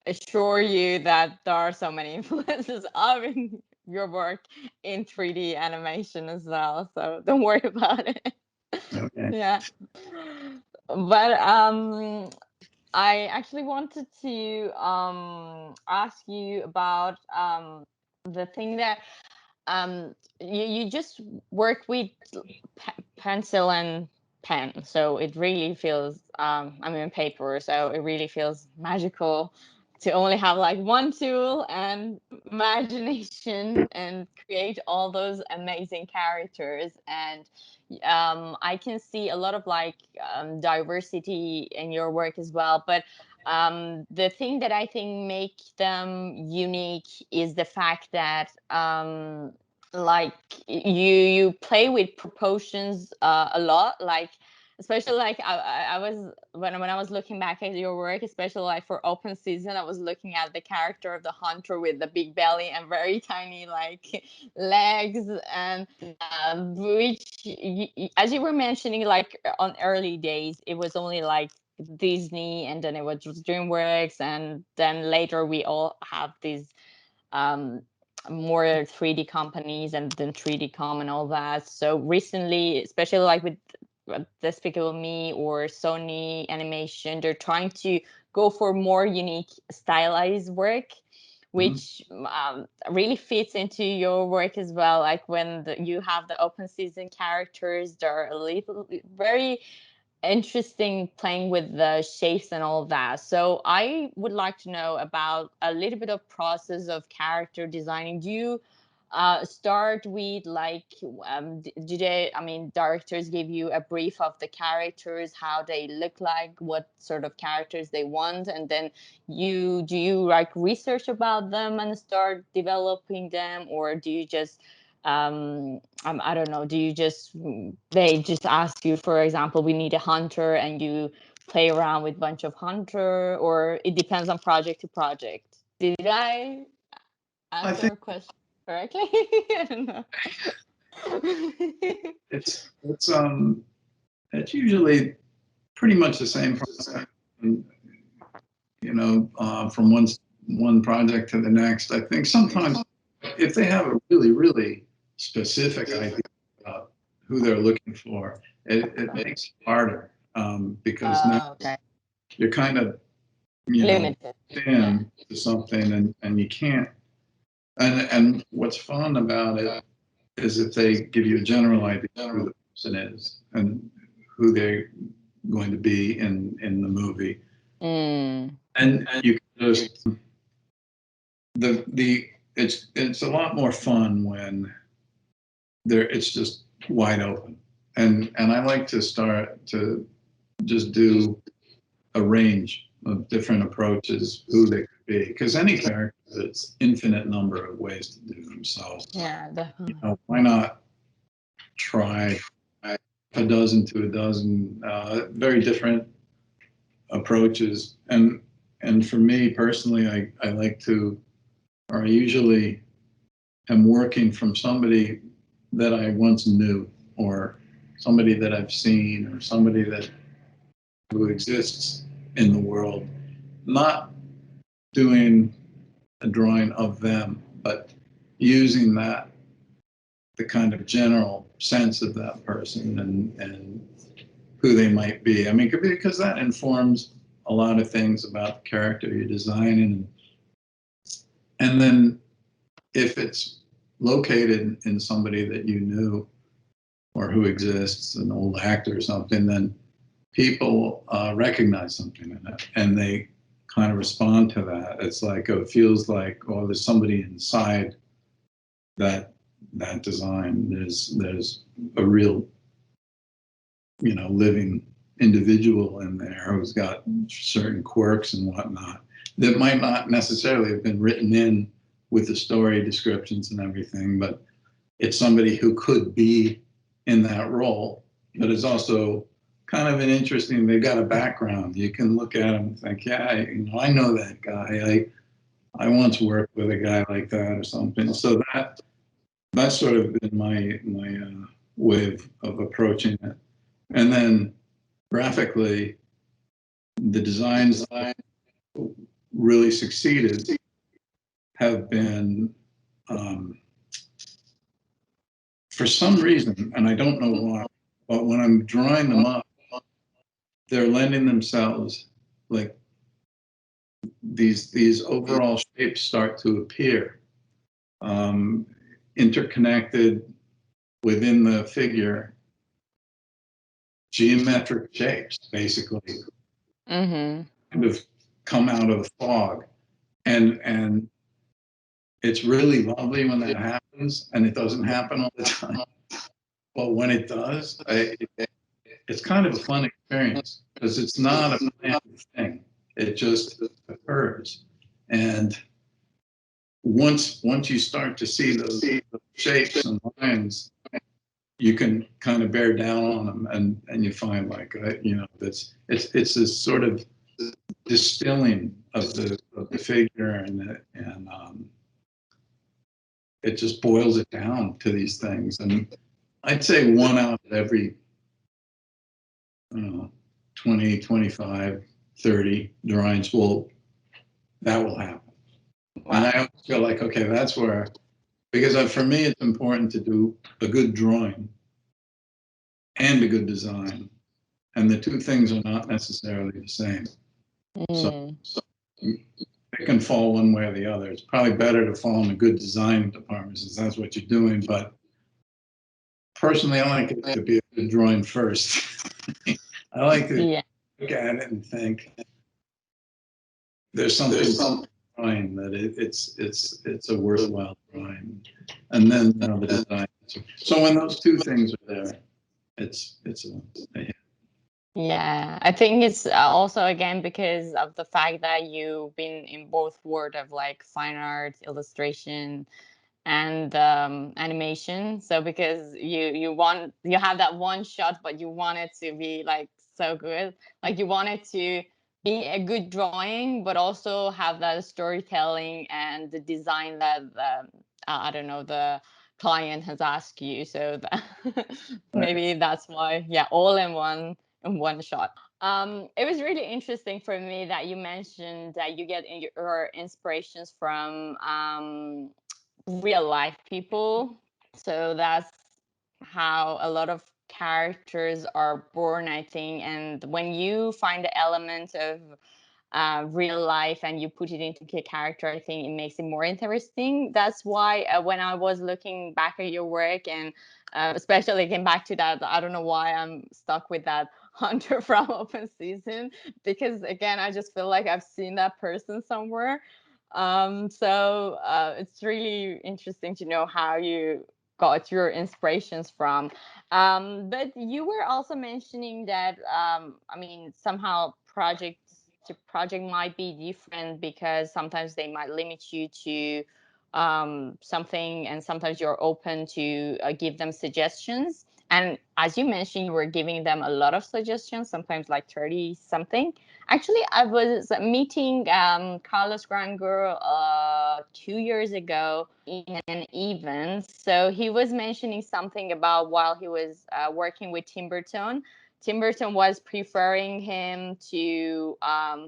assure you that there are so many influences of your work in 3D animation as well. So don't worry about it. Okay. Yeah. But I actually wanted to ask you about the thing that you just work with pencil and pen, so it really feels I mean paper, so it really feels magical to only have like one tool and imagination and create all those amazing characters. And I can see a lot of like diversity in your work as well, but the thing that I think make them unique is the fact that like you play with proportions a lot, like especially like I was when I was looking back at your work, especially like for open season, I was looking at the character of the hunter with the big belly and very tiny like legs, and which as you were mentioning, like on early days it was only like Disney, and then it was DreamWorks, and then later we all have these more 3D companies, and then 3D.com and all that. So recently, especially like with Despicable Me or Sony Animation, they're trying to go for more unique stylized work, which really fits into your work as well. Like when you have the open season characters, they're a little very interesting playing with the shapes and all that. So I would like to know about a little bit of process of character designing. Do you start with like do they, I mean, directors give you a brief of the characters, how they look like, what sort of characters they want, and then do you like research about them and start developing them, or do you just I don't know, do you just they just ask you, for example, we need a hunter, and you play around with a bunch of hunter, or it depends on project to project? Did I answer a question correctly? I don't know. It's usually pretty much the same process, you know, from one project to the next. I think sometimes if they have a really specific idea about who they're looking for, it makes it harder, because now Okay. you're kind of limited. stand to something, and you can't. And what's fun about it is if they give you a general idea of who the person is and who they're going to be in the movie. And you can just it's a lot more fun when it's just wide open. And I like to start to just do a range of different approaches, who they could be, because any character, it's infinite number of ways to do themselves. Yeah, definitely. Why not try a dozen to a dozen very different approaches? And for me personally, I like to, or I usually am working from somebody that I once knew, or somebody that I've seen, or somebody who exists in the world, not doing a drawing of them, but using the kind of general sense of that person and who they might be. I mean, because that informs a lot of things about the character you're designing. And then if it's located in somebody that you knew or who exists, an old actor or something, then people recognize something in it and they kind of respond to that. It's like, it feels like, oh, there's somebody inside that design. There's a real, living individual in there who's got certain quirks and whatnot that might not necessarily have been written in with the story descriptions and everything, but it's somebody who could be in that role, but is also kind of an interesting, they've got a background. You can look at them and think, yeah, I know that guy. I once worked with a guy like that or something. So that's sort of been my way of approaching it. And then graphically, the designs that really succeeded have been, for some reason, and I don't know why, but when I'm drawing them up, they're lending themselves, like these overall shapes start to appear, interconnected within the figure, geometric shapes, basically, kind of come out of the fog. And it's really lovely when that happens, and it doesn't happen all the time. But when it does, it's kind of a fun experience because it's not a planned thing. It just occurs. And once you start to see those shapes and lines, you can kind of bear down on them, and you find like it's this sort of distilling of the figure, and it just boils it down to these things. And I'd say 1 out of every 20, 25, 30 drawings that will happen. And I always feel like, okay, that's where, because for me, it's important to do a good drawing and a good design. And the two things are not necessarily the same. So it can fall one way or the other. It's probably better to fall in a good design department since that's what you're doing. But personally, I like it to be a good drawing first. I like to look at it and think there's something drawing that it's a worthwhile drawing, and then the design. So when those two things are there, it's a hit. Yeah, I think it's also again because of the fact that you've been in both world of like fine art, illustration, and animation. So because you have that one shot, but you want it to be like so good, like you want it to be a good drawing, but also have that storytelling and the design that I don't know, the client has asked you. So that maybe that's why, all in one shot. It was really interesting for me that you mentioned that you get your inspirations from real life people. So that's how a lot of characters are born, I think. And when you find the element of real life and you put it into a character, I think it makes it more interesting. That's why when I was looking back at your work and especially again back to that, I don't know why I'm stuck with that hunter from open season, because again, I just feel like I've seen that person somewhere. So it's really interesting to know how you got your inspirations from. But you were also mentioning that, I mean, somehow project to project might be different because sometimes they might limit you to something, and sometimes you're open to give them suggestions. And as you mentioned, you were giving them a lot of suggestions, sometimes like 30 something. Actually, I was meeting Carlos Grangel 2 years ago in an event. So he was mentioning something about while he was working with Tim Burton was preferring him to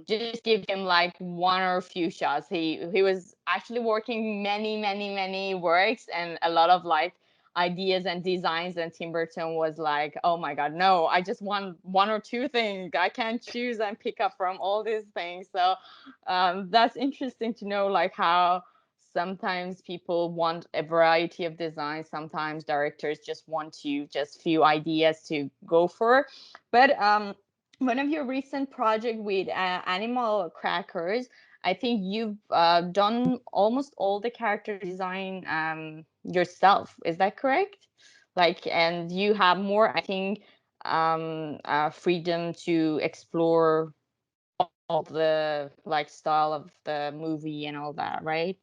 just give him like one or a few shots. He was actually working many works and a lot of like ideas and designs, and Tim Burton was like, oh my god, no, I just want one or two things. I can't choose and pick up from all these things. So that's interesting to know, like how sometimes people want a variety of designs, sometimes directors just want to just few ideas to go for. But one of your recent project with animal crackers, I think you've done almost all the character design yourself. Is that correct? Like, and you have more, I think, freedom to explore all the like style of the movie and all that, right?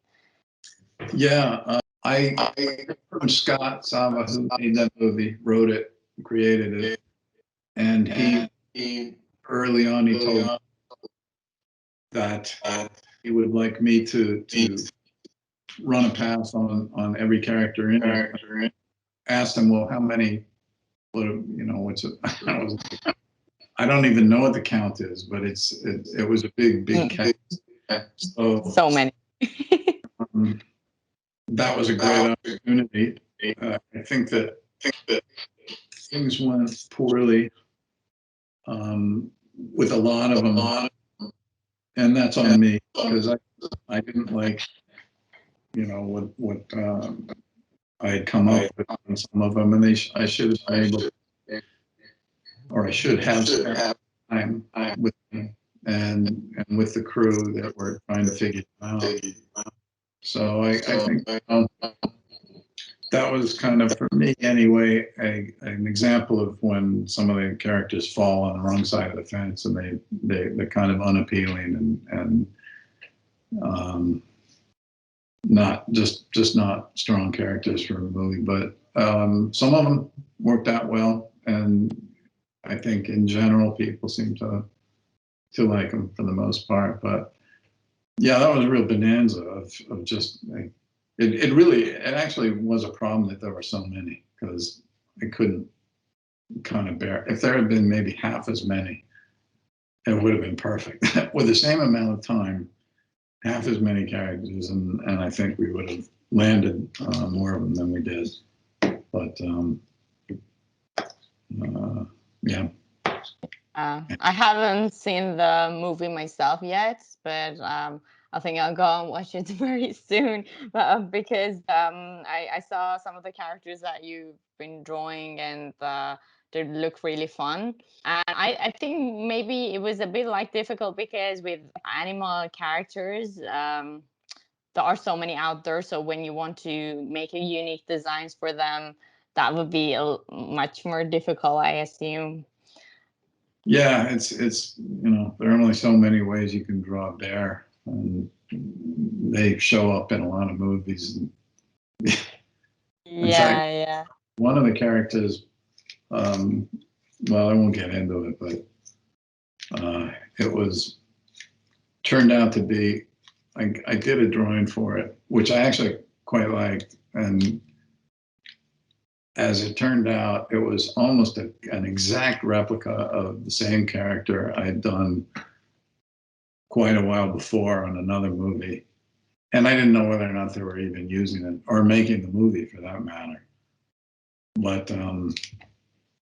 Yeah, I from Scott Sava, who made that movie, wrote it, created it, and he early on he told me that he would like me to run a pass on every character in it. Asked him, well, how many? What what's it? I don't even know what the count is, but it was a big cast. So many. That was a great opportunity. I think that things went poorly with a lot of them, and that's on me because I didn't like what I had come up with on some of them, and I should have been able, or I should have spent time with them and with the crew that were trying to figure it out. So I think that was kind of, for me anyway, an example of when some of the characters fall on the wrong side of the fence and they're kind of unappealing and not just not strong characters for a movie. But some of them worked out well, and I think in general people seem to like them for the most part. But yeah, that was a real bonanza of just like, it actually was a problem that there were so many, because I couldn't kind of bear. If there had been maybe half as many, it would have been perfect. With the same amount of time, half as many characters, and I think we would have landed more of them than we did. But yeah. I haven't seen the movie myself yet, but I think I'll go and watch it very soon. But because I saw some of the characters that you've been drawing, and they look really fun. And I think maybe it was a bit like difficult because with animal characters, there are so many out there. So when you want to make a unique designs for them, that would be much more difficult, I assume. Yeah, it's there are only so many ways you can draw a bear, and they show up in a lot of movies. In fact, one of the characters, well, I won't get into it, but it turned out to be, I did a drawing for it, which I actually quite liked, and as it turned out, it was almost an exact replica of the same character I had done quite a while before on another movie. And I didn't know whether or not they were even using it or making the movie for that matter. But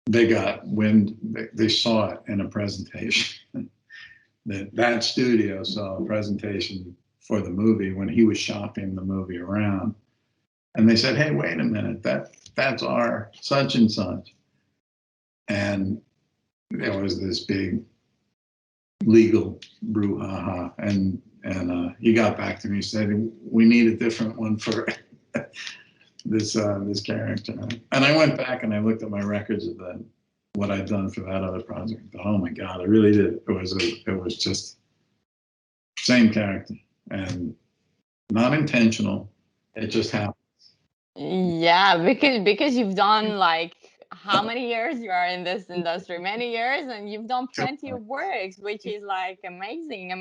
they got wind, they saw it in a presentation. that studio saw a presentation for the movie when he was shopping the movie around. And they said, hey, wait a minute, that's our such and such. And there was this big legal brouhaha. And he got back to me and said, we need a different one for this character. And I went back and I looked at my records of that, what I'd done for that other project. Oh my God, I really did. It was just same character and not intentional. It just happened. Yeah, because you've done like how many years you are in this industry? Many years, and you've done plenty of works, which is like amazing. I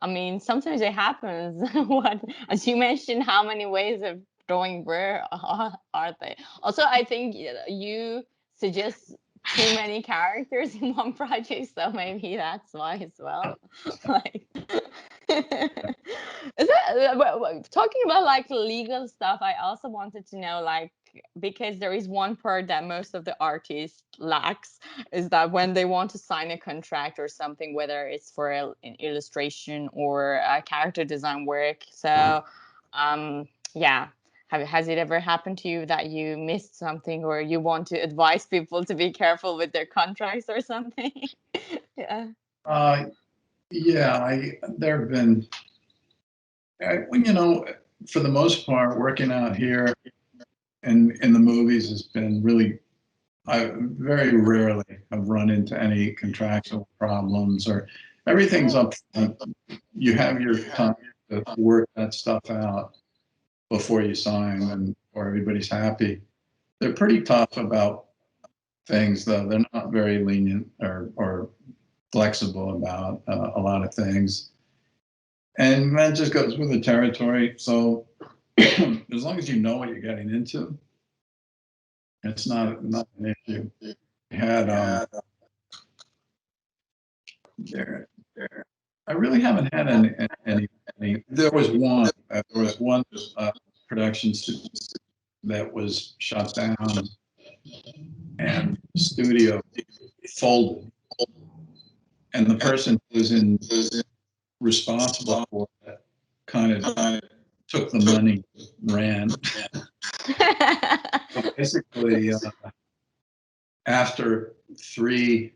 mean, sometimes it happens. What, as you mentioned, how many ways of drawing where are they? Also, I think you suggest too many characters in one project, so maybe that's why as well. Like, is that talking about like legal stuff? I also wanted to know, like, because there is one part that most of the artists lacks, is that when they want to sign a contract or something, whether it's for an illustration or a character design work. So, yeah. Has it ever happened to you that you missed something, or you want to advise people to be careful with their contracts or something? Yeah. Yeah, there have been, for the most part, working out here in the movies has been really, I very rarely have run into any contractual problems, or everything's up front. You have your time to work that stuff out before you sign, or everybody's happy. They're pretty tough about things, though. They're not very lenient or flexible about a lot of things. And that just goes with the territory. So as long as you know what you're getting into, it's not an issue. I had I really haven't had any. There was one production that was shut down, and the studio folded, and the person who was responsible for it kind of took the money, ran. So basically, after 2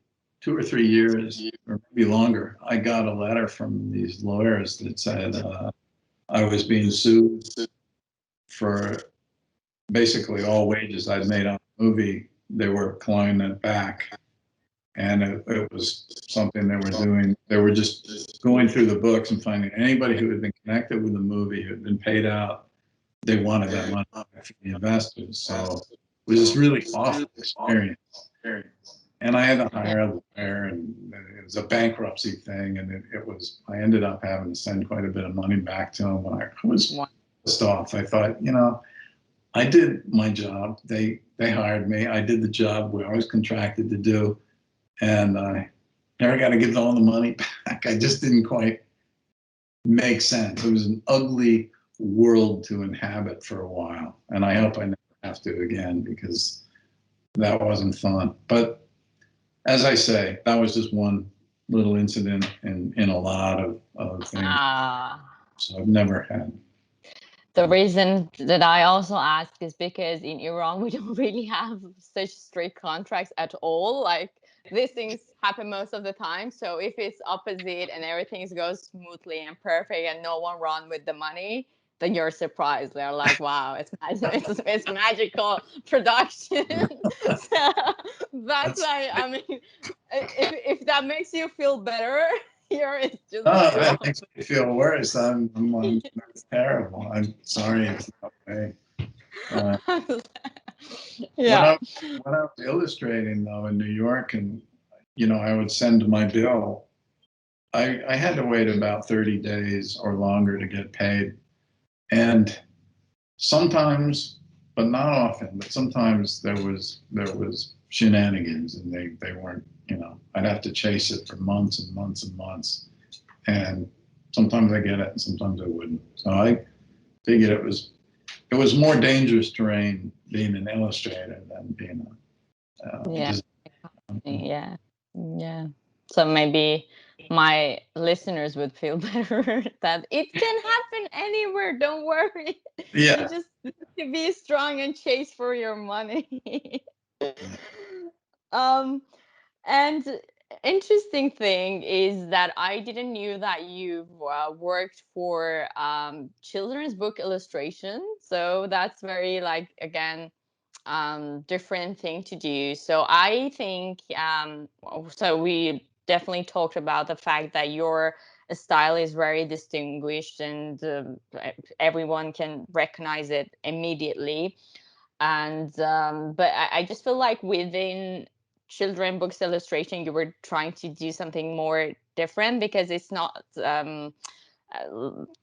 or 3 years, or maybe longer, I got a letter from these lawyers that said I was being sued for basically all wages I'd made on the movie. They were clawing it back. And it was something they were doing. They were just going through the books and finding anybody who had been connected with the movie, who had been paid out, they wanted that money from the investors. So it was this really awful experience. And I had to hire a lawyer, and it was a bankruptcy thing. And I ended up having to send quite a bit of money back to them. I was pissed off. I thought, I did my job. They hired me. I did the job where I was contracted to do. And I never got to give all the money back. I just didn't quite make sense. It was an ugly world to inhabit for a while. And I hope I never have to again, because that wasn't fun. But as I say, that was just one little incident in a lot of things. So I've never had. The reason that I also ask is because in Iran, we don't really have such strict contracts at all. Like, these things happen most of the time. So if it's opposite and everything goes smoothly and perfect and no one run with the money, then you're surprised. They're like, wow, it's magical production. So that's why, if that makes you feel better, here it's just. That makes me feel worse. It's terrible. I'm sorry. It's not okay. Yeah. When I was illustrating, though, in New York, and I would send my bill, I had to wait about 30 days or longer to get paid. And sometimes, but not often, but sometimes there was shenanigans, and they weren't, I'd have to chase it for months and months and months. And sometimes I get it and sometimes I wouldn't. So I figured it was more dangerous terrain being an illustrator than being a yeah. So maybe my listeners would feel better that it can happen anywhere. Don't worry. Yeah. You just need to be strong and chase for your money. um, and interesting thing is that I didn't knew that you've worked for children's book illustration. So that's very like again different thing to do. So I think so we definitely talked about the fact that your style is very distinguished and everyone can recognize it immediately. And but I just feel like within children books illustration you were trying to do something more different because it's not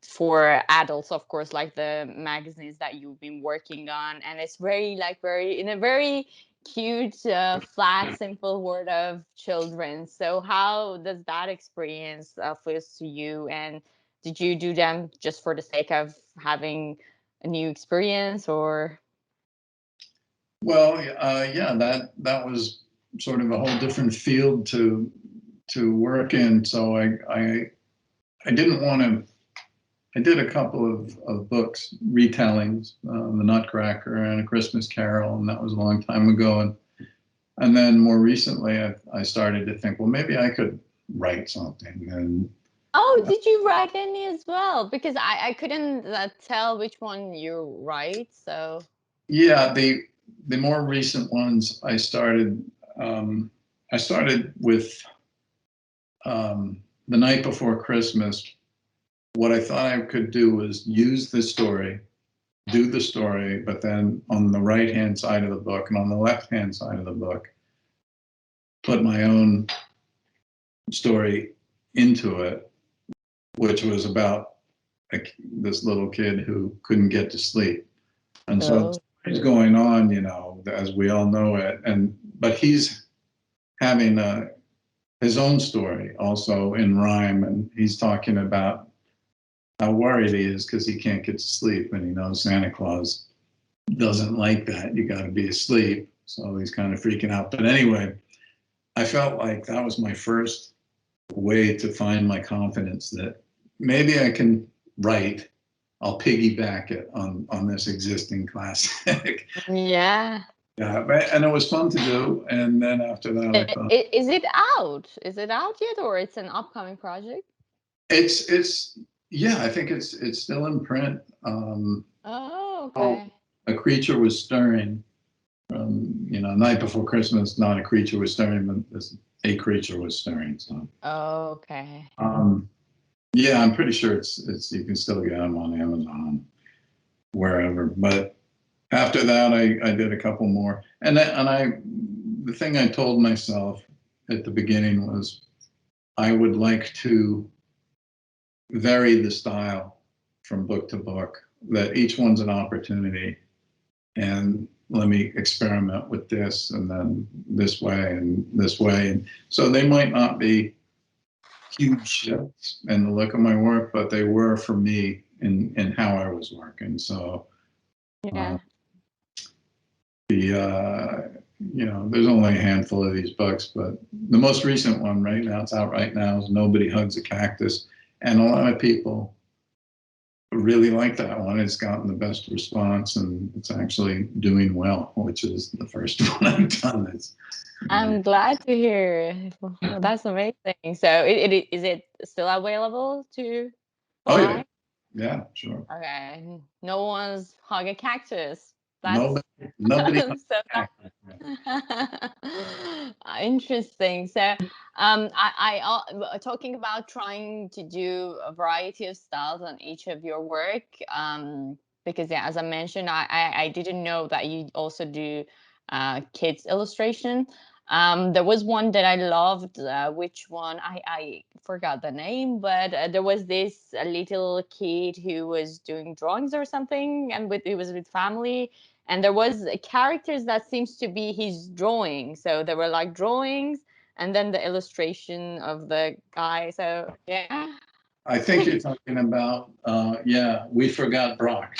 for adults, of course, like the magazines that you've been working on, and it's very like very in a very cute flat simple word of children. So how does that experience feels to you, and did you do them just for the sake of having a new experience, or Well, yeah, that was sort of a whole different field to work in. So I didn't want to. I did a couple of books, retellings, The Nutcracker and A Christmas Carol, and that was a long time ago. And then more recently, I started to think, well, maybe I could write something. And oh, did you write any as well? Because I couldn't tell which one you write. So yeah, the more recent ones I started with The Night Before Christmas. What I thought I could do was use the story, do the story, but then on the right-hand side of the book and on the left-hand side of the book, put my own story into it, which was about this little kid who couldn't get to sleep. And so it's going on, you know, as we all know it. But he's having his own story also in rhyme, and he's talking about how worried he is because he can't get to sleep, and he knows Santa Claus doesn't like that. You got to be asleep. So he's kind of freaking out. But anyway, I felt like that was my first way to find my confidence that maybe I can write. I'll piggyback it on this existing classic. yeah. Yeah, and it was fun to do. And then after that, I thought, Is it out? Is it out yet, or it's an upcoming project? it's yeah, I think it's still in print. Oh, okay. A Creature Was Stirring. You know, Night Before Christmas, not A Creature Was Stirring, but A Creature Was Stirring. So. Okay. Yeah, I'm pretty sure it's you can still get them on Amazon, wherever. But after that, I did a couple more, and the thing I told myself at the beginning was I would like to vary the style from book to book. That each one's an opportunity, and let me experiment with this, and then this way, and this way. And so they might not be huge shifts in the look of my work, but they were for me in how I was working. So Yeah. You know, there's only a handful of these books, but the most recent one right now, it's out right now, is Nobody Hugs a Cactus. And a lot of people really like that one. It's gotten the best response, and it's actually doing well, which is the first one I've done. I'm glad to hear. Well, that's amazing. So is it still available to Oh, buy? yeah. Yeah, sure. Okay. No one's hug a cactus. That's Nobody. so interesting. So, talking about trying to do a variety of styles on each of your work. Because yeah, as I mentioned, I didn't know that you also do kids illustration. There was one that I loved, which one I forgot the name, but there was this little kid who was doing drawings or something, and it was with family, and there was characters that seems to be his drawing. So there were like drawings, and then the illustration of the guy. So yeah. I think you're talking about, yeah, We Forgot Brock.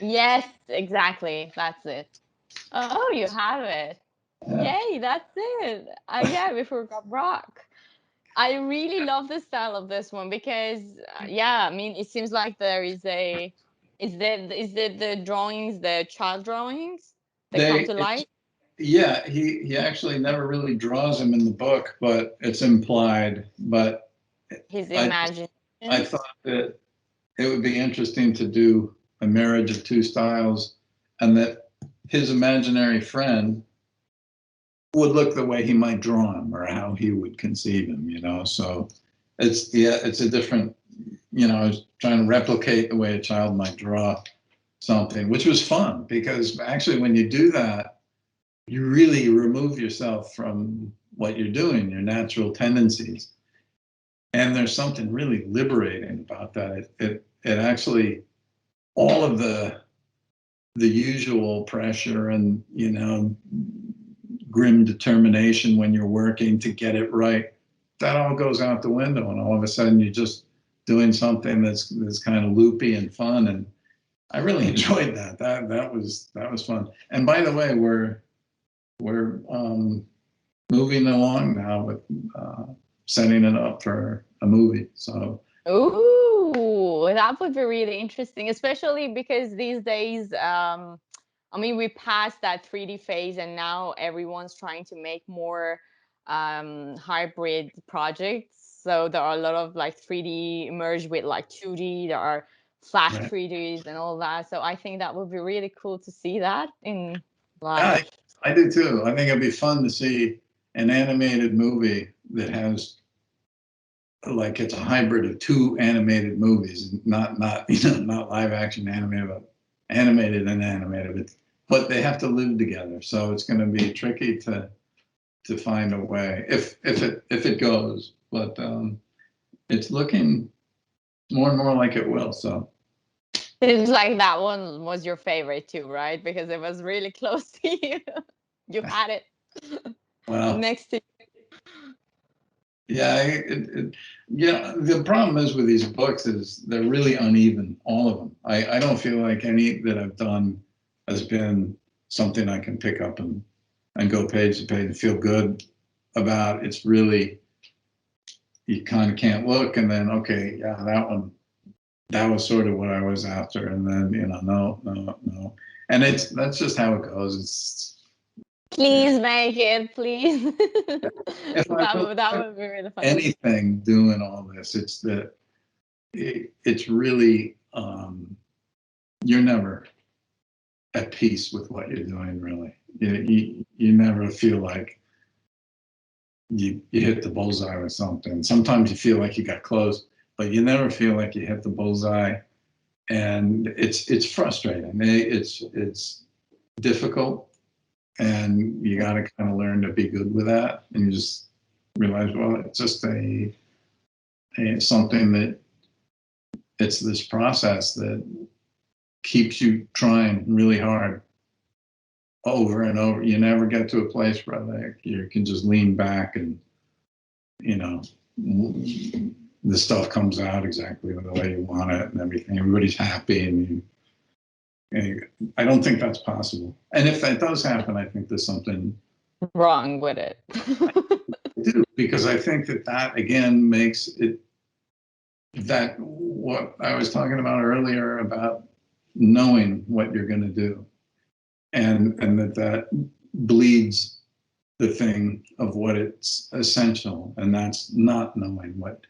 Yes, exactly. That's it. Oh, you have it. Yeah. Yay, that's it. Yeah, we forgot Brock. I really love the style of this one because, yeah, I mean, it seems like there is a, is the drawings, the child drawings that come to life? Yeah, he actually never really draws him in the book, but it's implied. But His imagination. I thought that it would be interesting to do a marriage of two styles, and that his imaginary friend would look the way he might draw him or how he would conceive him, you know. So it's a different, you know, I was trying to replicate the way a child might draw something, which was fun because actually when you do that, you really remove yourself from what you're doing, your natural tendencies. And there's something really liberating about that. It actually, all of the usual pressure and, you know, grim determination when you're working to get it right, that all goes out the window, and all of a sudden you're just doing something that's kind of loopy and fun. And I really enjoyed that. That was fun. And by the way, we're moving along now with setting it up for a movie. So ooh, that would be really interesting, especially because these days, I mean, we passed that 3D phase, and now everyone's trying to make more hybrid projects. So there are a lot of like 3D merged with like 2D. There are flash right. 3Ds and all that. So I think that would be really cool to see that in Yeah, live. I do too. I think it'd be fun to see an animated movie that has, like, it's a hybrid of two animated movies, not you know, not live action animated, but animated and animated. But they have to live together, so it's going to be tricky to find a way if it goes. But it's looking more and more like it will. So It's like that one was your favorite too, right? Because it was really close to you. You had it well, next to you. yeah, yeah. The problem is with these books is they're really uneven, all of them. I don't feel like any that I've done has been something I can pick up and go page to page and feel good about. It's really, you kind of can't look and then, okay, yeah, that was sort of what I was after. And then, you know, no. And that's just how it goes. It's, Please make it, please. if that would be really fun. anything doing all this, it's that it's really, you're never at peace with what you're doing, really. You never feel like you hit the bullseye with something. Sometimes you feel like you got close, but you never feel like you hit the bullseye. And it's frustrating. It's difficult, and you got to kind of learn to be good with that. And you just realize, well, it's just a something that it's this process that keeps you trying really hard over and over. You never get to a place where like you can just lean back and, you know, the stuff comes out exactly the way you want it and everything. Everybody's happy, and I don't think that's possible. And if that does happen, I think there's something wrong with it. I do, because I think that again makes it, that what I was talking about earlier about knowing what you're going to do, and that bleeds the thing of what it's essential, and that's not knowing what,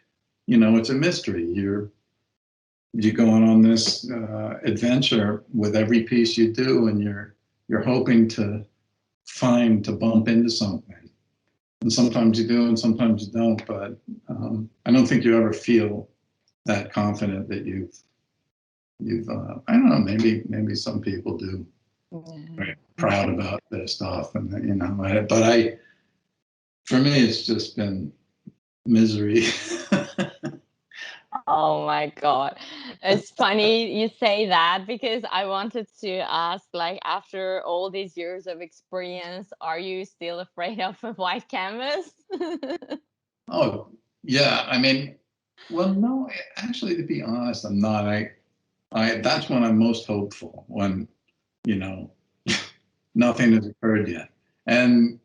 you know, it's a mystery. You're going on this adventure with every piece you do, and you're hoping to bump into something. And sometimes you do, and sometimes you don't. But I don't think you ever feel that confident that you've I don't know, maybe some people do. Very proud about their stuff, and you know, but for me, it's just been misery. Oh my God. It's funny you say that, because I wanted to ask, like, after all these years of experience, are you still afraid of a white canvas? Oh, yeah. I mean, well, no, actually, to be honest, I'm not. That's when I'm most hopeful, when, you know, nothing has occurred yet. And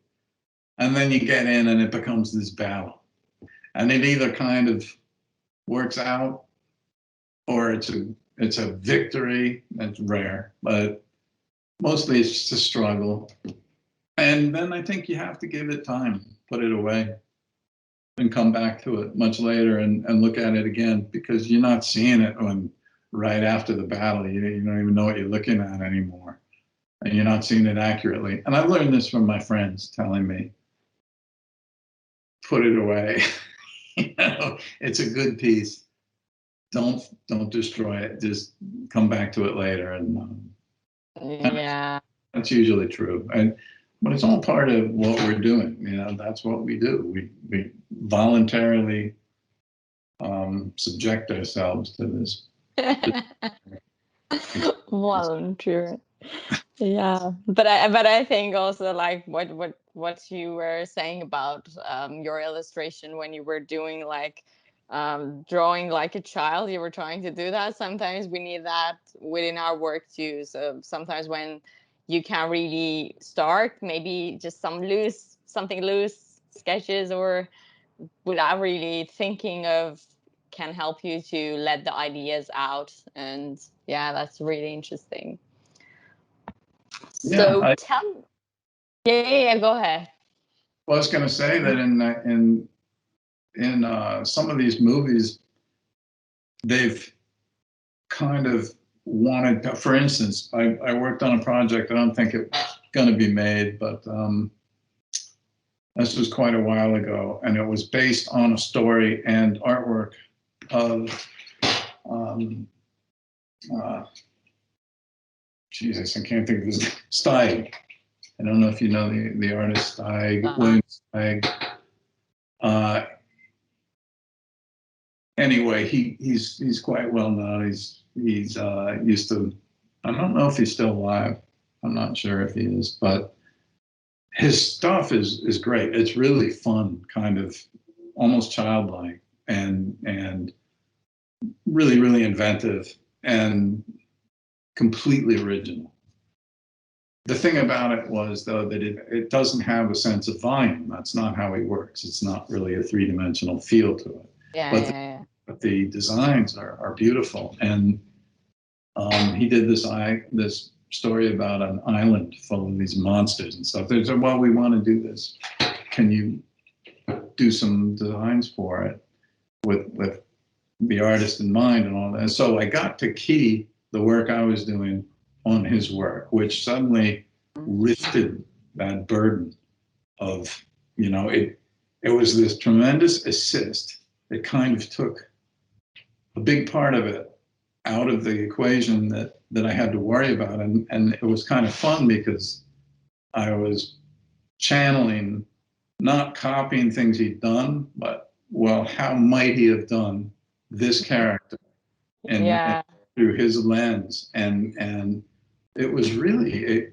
then you get in and it becomes this battle. And it either kind of works out or it's a victory. That's rare, but mostly it's just a struggle. And then I think you have to give it time, put it away, and come back to it much later and look at it again, because you're not seeing it when right after the battle. You don't even know what you're looking at anymore, and you're not seeing it accurately. And I learned this from my friends telling me, put it away. It's a good piece. Don't destroy it. Just come back to it later. And yeah, that's usually true. But it's all part of what we're doing. That's what we do. We voluntarily subject ourselves to this. volunteer. Yeah, but I think also like what you were saying about your illustration when you were doing like drawing like a child, you were trying to do that. Sometimes we need that within our work too. So sometimes when you can't really start, maybe just something loose sketches or without really thinking of can help you to let the ideas out. And yeah, that's really interesting. So Yeah, tell me. Yeah, go ahead. Well, I was going to say that in some of these movies, they've kind of wanted. For instance, I worked on a project. I don't think it's going to be made, but this was quite a while ago, and it was based on a story and artwork of. Jesus, I can't think of his Steig. I don't know if you know the artist Steig, William Steig. Anyway, he's quite well known. He's used to. I don't know if he's still alive. I'm not sure if he is, but his stuff is great. It's really fun, kind of almost childlike, and really, really inventive and completely original. The thing about it was, though, that it doesn't have a sense of volume. That's not how he works. It's not really a three-dimensional feel to it. Yeah, But the designs are beautiful. And he did this story about an island full of these monsters and stuff. They said, well, we want to do this. Can you do some designs for it with the artist in mind and all that? And so I got to key the work I was doing on his work, which suddenly lifted that burden of, it was this tremendous assist. It kind of took a big part of it out of the equation that I had to worry about. And it was kind of fun because I was channeling, not copying things he'd done, but, well, how might he have done this character? And through his lens. And it was really,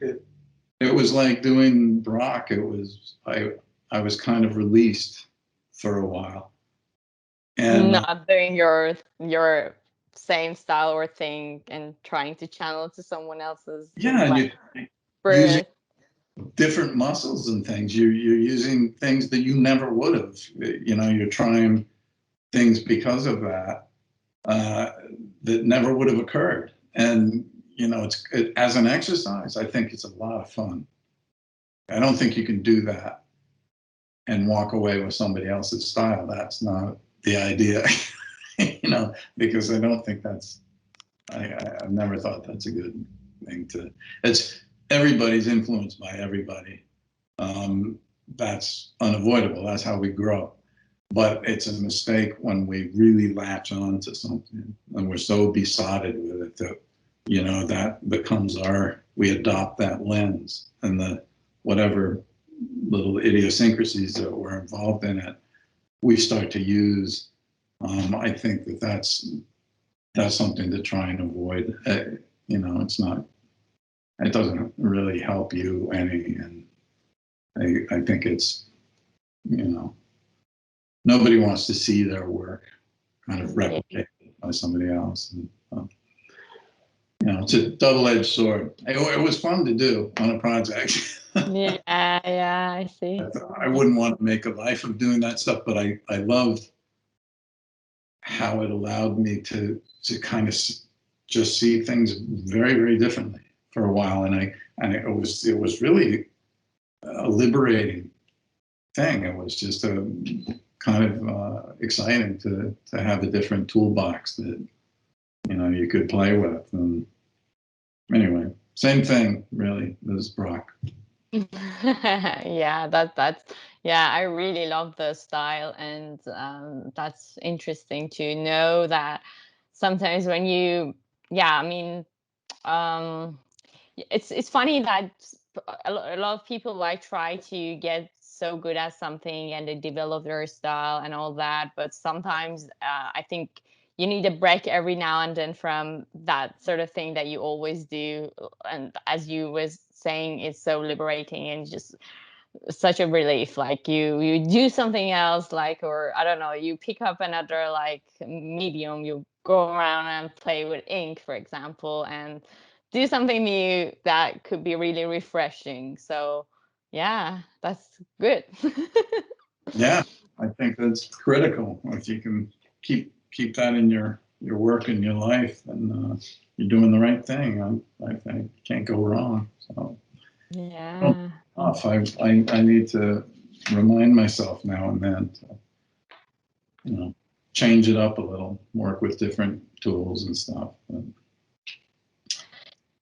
it was like doing Brock. It was, I was kind of released for a while. And not doing your same style or thing and trying to channel to someone else's. And you're using different muscles and things. You're using things that you never would have. You're trying things because of that that never would have occurred. And as an exercise, I think it's a lot of fun. I don't think you can do that and walk away with somebody else's style. That's not the idea, because I don't think I've never thought that's a good thing it's everybody's influenced by everybody. That's unavoidable. That's how we grow. But it's a mistake when we really latch on to something and we're so besotted with it that, that becomes we adopt that lens, and the whatever little idiosyncrasies that were involved in it, we start to use. I think that's something to try and avoid. It's not, it doesn't really help you any. And I think it's, nobody wants to see their work kind of replicated by somebody else. And, it's a double-edged sword. It was fun to do on a project. Yeah, I see. I wouldn't want to make a life of doing that stuff, but I loved how it allowed me to kind of just see things very, very differently for a while. And it was really a liberating thing. It was just a kind of exciting to have a different toolbox that, you know, you could play with. And anyway, same thing really as Brock. Yeah, that's yeah, I really love the style, and that's interesting to know that sometimes when you, yeah, I mean, um it's funny that a lot of people like try to get so good at something and they develop their style and all that, but sometimes I think you need a break every now and then from that sort of thing that you always do. And as you was saying, it's so liberating and just such a relief. Like you do something else, like, or I don't know, you pick up another like medium, you go around and play with ink, for example, and do something new that could be really refreshing. So yeah, that's good. Yeah, I think that's critical. If you can keep that in your work and your life, then you're doing the right thing. I think can't go wrong. So Yeah. I need to remind myself now and then to, you know, change it up a little, work with different tools and stuff.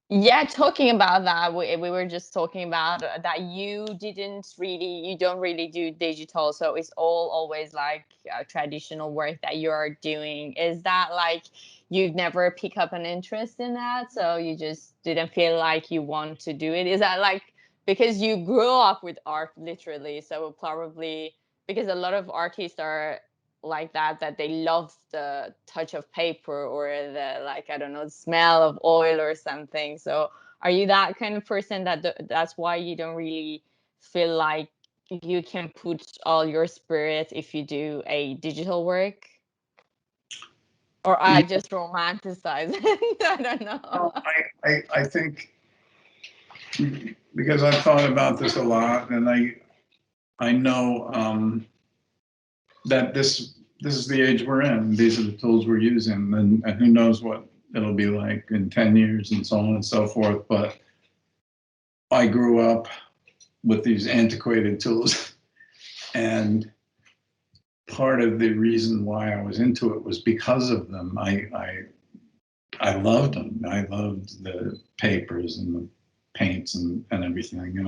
Yeah, talking about that, we were just talking about that you don't really do digital, so it's all always like traditional work that you're doing. Is that like you've never pick up an interest in that, so you just didn't feel like you want to do it? Is that like because you grew up with art literally, so probably because a lot of artists are like that they love the touch of paper or the, like, I don't know, the smell of oil or something. So are you that kind of person that's why you don't really feel like you can put all your spirit if you do a digital work? Or I just romanticize it? I don't know. I think because I've thought about this a lot, and I know that this is the age we're in. These are the tools we're using, and who knows what it'll be like in 10 years and so on and so forth. But I grew up with these antiquated tools, and part of the reason why I was into it was because of them. I loved them. I loved the papers and the paints and everything, and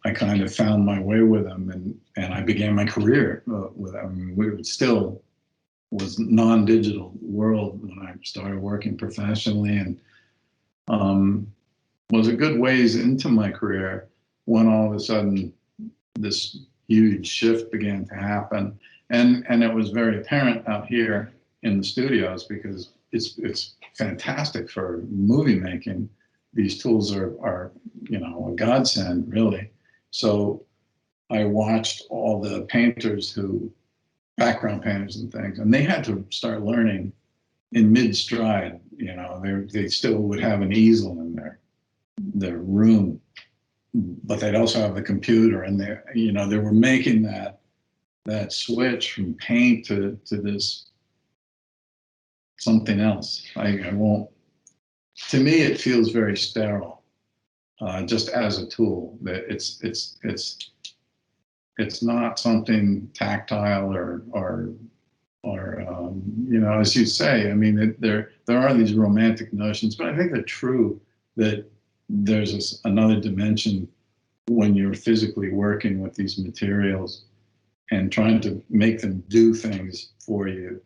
I kind of found my way with them, and I began my career with them. We still was non-digital world when I started working professionally, and was a good ways into my career when all of a sudden this huge shift began to happen, and it was very apparent out here in the studios because it's fantastic for movie making. These tools are you know, a godsend really. So I watched all the painters who, background painters and things, and they had to start learning in mid-stride. You know, they still would have an easel in their room, but they'd also have the computer, and they were making that switch from paint to this something else. I won't. To me, it feels very sterile, just as a tool. That it's not something tactile or you know, as you say. I mean, there are these romantic notions, but I think they're true that there's another dimension when you're physically working with these materials and trying to make them do things for you,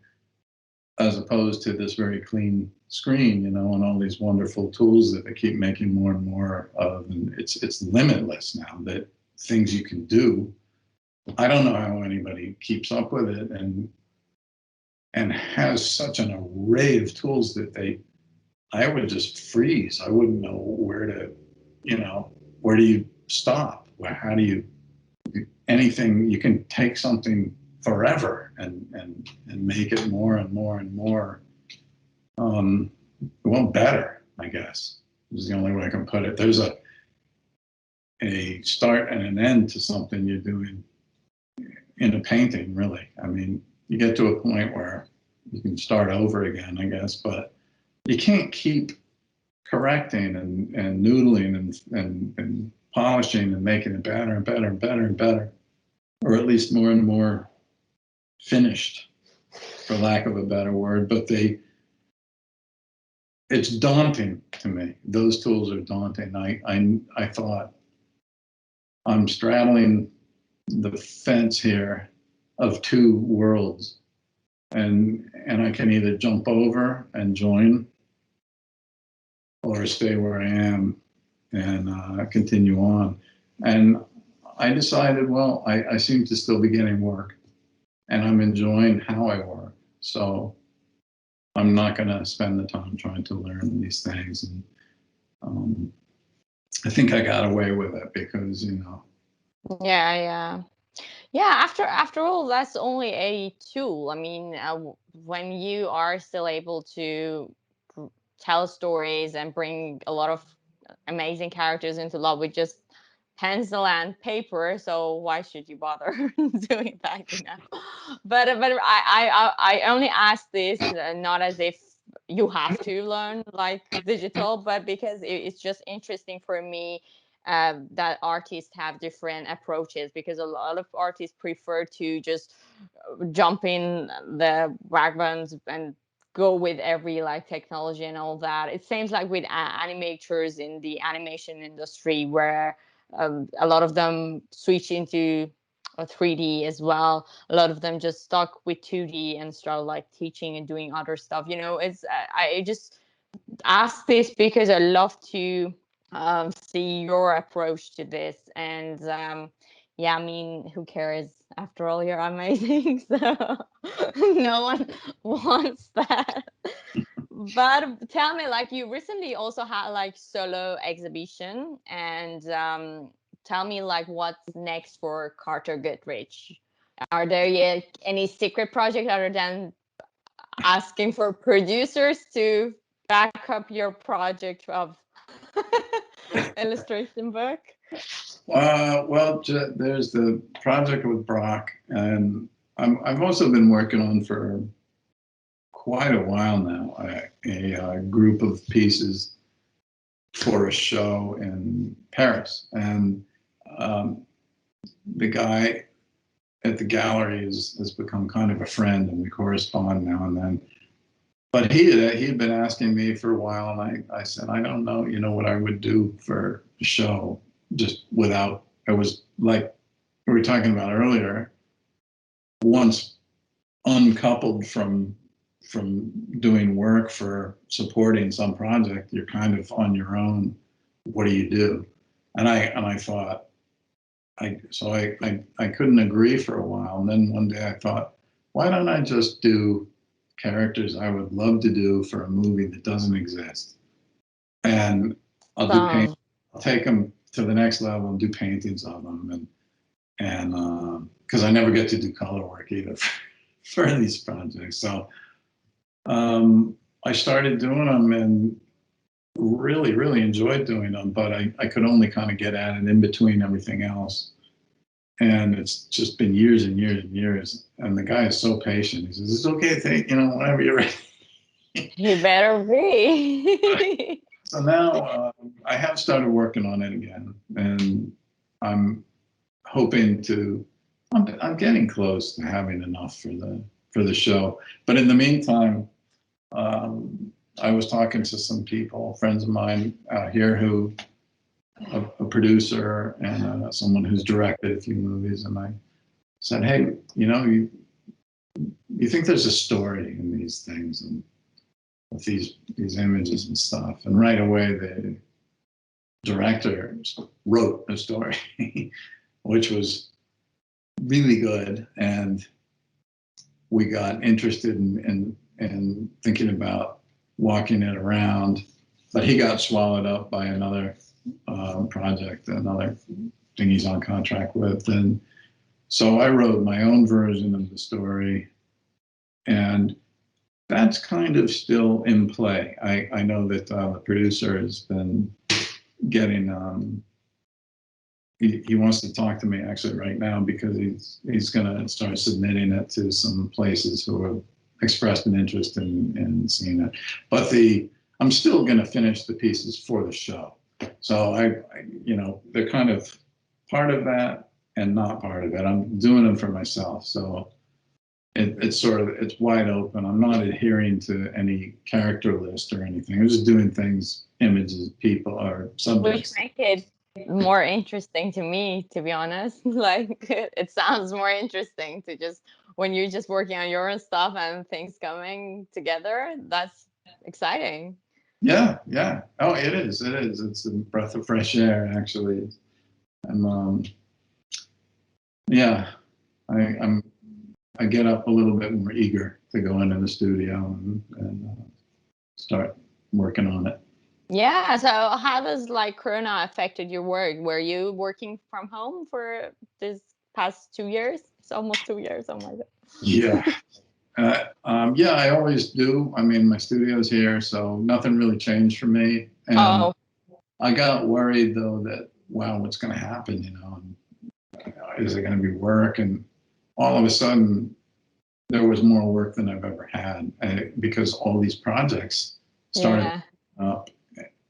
as opposed to this very clean screen, you know, and all these wonderful tools that they keep making more and more of. And it's limitless now, that things you can do. I don't know how anybody keeps up with it and has such an array of tools that I would just freeze. I wouldn't know where to, you know, where do you stop? How do you, anything, you can take something forever and make it more and more and more, well, better, I guess, is the only way I can put it. There's a start and an end to something you're doing in a painting, really. I mean, you get to a point where you can start over again, I guess, but you can't keep correcting and noodling and polishing and making it better and better and better and better, or at least more and more finished, for lack of a better word. But it's daunting to me. Those tools are daunting. I thought, I'm straddling the fence here of two worlds, and I can either jump over and join, or stay where I am and continue on. And I decided, well, I seem to still be getting work, and I'm enjoying how I work. So I'm not going to spend the time trying to learn these things. And I think I got away with it because, Yeah. After all, that's only a tool. I mean, when you are still able to tell stories and bring a lot of amazing characters into love with just pencil and paper, so why should you bother doing that? But I only ask this not as if you have to learn like digital, but because it's just interesting for me that artists have different approaches, because a lot of artists prefer to just jump in the wagons and go with every like technology and all that. It seems like with animators in the animation industry, where a lot of them switch into 3D as well. A lot of them just stuck with 2D and start like teaching and doing other stuff. It's I just ask this because I love to see your approach to this. And yeah, I mean, who cares? After all, you're amazing, so no one wants that. But tell me, like, you recently also had like solo exhibition, and tell me like what's next for Carter Goodrich. Are there yet any secret project other than asking for producers to back up your project of illustration book? well, there's the project with Brock, and I've also been working on for quite a while now a group of pieces for a show in Paris, and the guy at the gallery has become kind of a friend, and we correspond now and then. But he had been asking me for a while, and I said, I don't know, what I would do for a show, just without, I was like we were talking about earlier, once uncoupled from doing work for supporting some project, you're kind of on your own. What do you do? And I thought, I couldn't agree for a while. And then one day I thought, why don't I just do characters I would love to do for a movie that doesn't exist? And I'll take them to the next level and do paintings of them. And because I never get to do color work either for these projects. So I started doing them and really, really enjoyed doing them, but I could only kind of get at it in between everything else. And it's just been years and years and years. And the guy is so patient. He says, it's okay to take, whenever you're ready. You better be. So now I have started working on it again. And I'm hoping I'm getting close to having enough for the show. But in the meantime, I was talking to some people, friends of mine out here who, a producer and someone who's directed a few movies, and I said, hey, you think there's a story in these things and with these images and stuff? And right away, the director wrote a story, which was really good, and we got interested in thinking about walking it around, but he got swallowed up by another project, another thing he's on contract with. And so I wrote my own version of the story, and that's kind of still in play. I know that the producer has been getting, he wants to talk to me actually right now, because he's going to start submitting it to some places who expressed an interest in seeing it. But I'm still going to finish the pieces for the show. So they're kind of part of that and not part of it. I'm doing them for myself. So it's wide open. I'm not adhering to any character list or anything. I'm just doing things, images, people, or subjects. Which make it more interesting to me, to be honest. Like, it sounds more interesting to just, when you're just working on your own stuff and things coming together, that's exciting. Yeah. Oh, it is. It's a breath of fresh air, actually. And I get up a little bit more eager to go into the studio and start working on it. Yeah. So how does like Corona affected your work? Were you working from home for this past 2 years? It's almost 2 years. Oh my God. Yeah. I always do. I mean, my studio's here, so nothing really changed for me. And I got worried though that, wow, what's going to happen? Is it going to be work? And all of a sudden, there was more work than I've ever had, because all these projects started up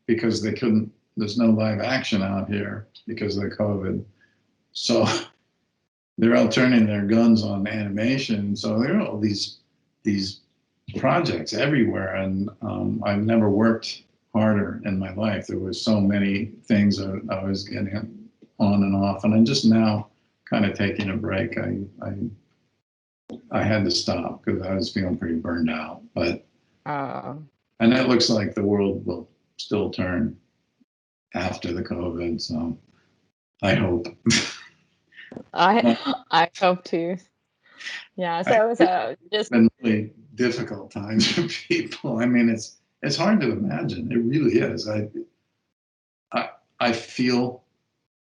because they couldn't. There's no live action out here because of the COVID, so they're all turning their guns on animation. So there are all these projects everywhere, and I've never worked harder in my life. There was so many things I was getting on and off, and I'm just now kind of taking a break. I had to stop because I was feeling pretty burned out. But and it looks like the world will still turn after the COVID. So I hope. I hope too. Yeah. So just been really difficult times for people. I mean, it's hard to imagine. It really is. I feel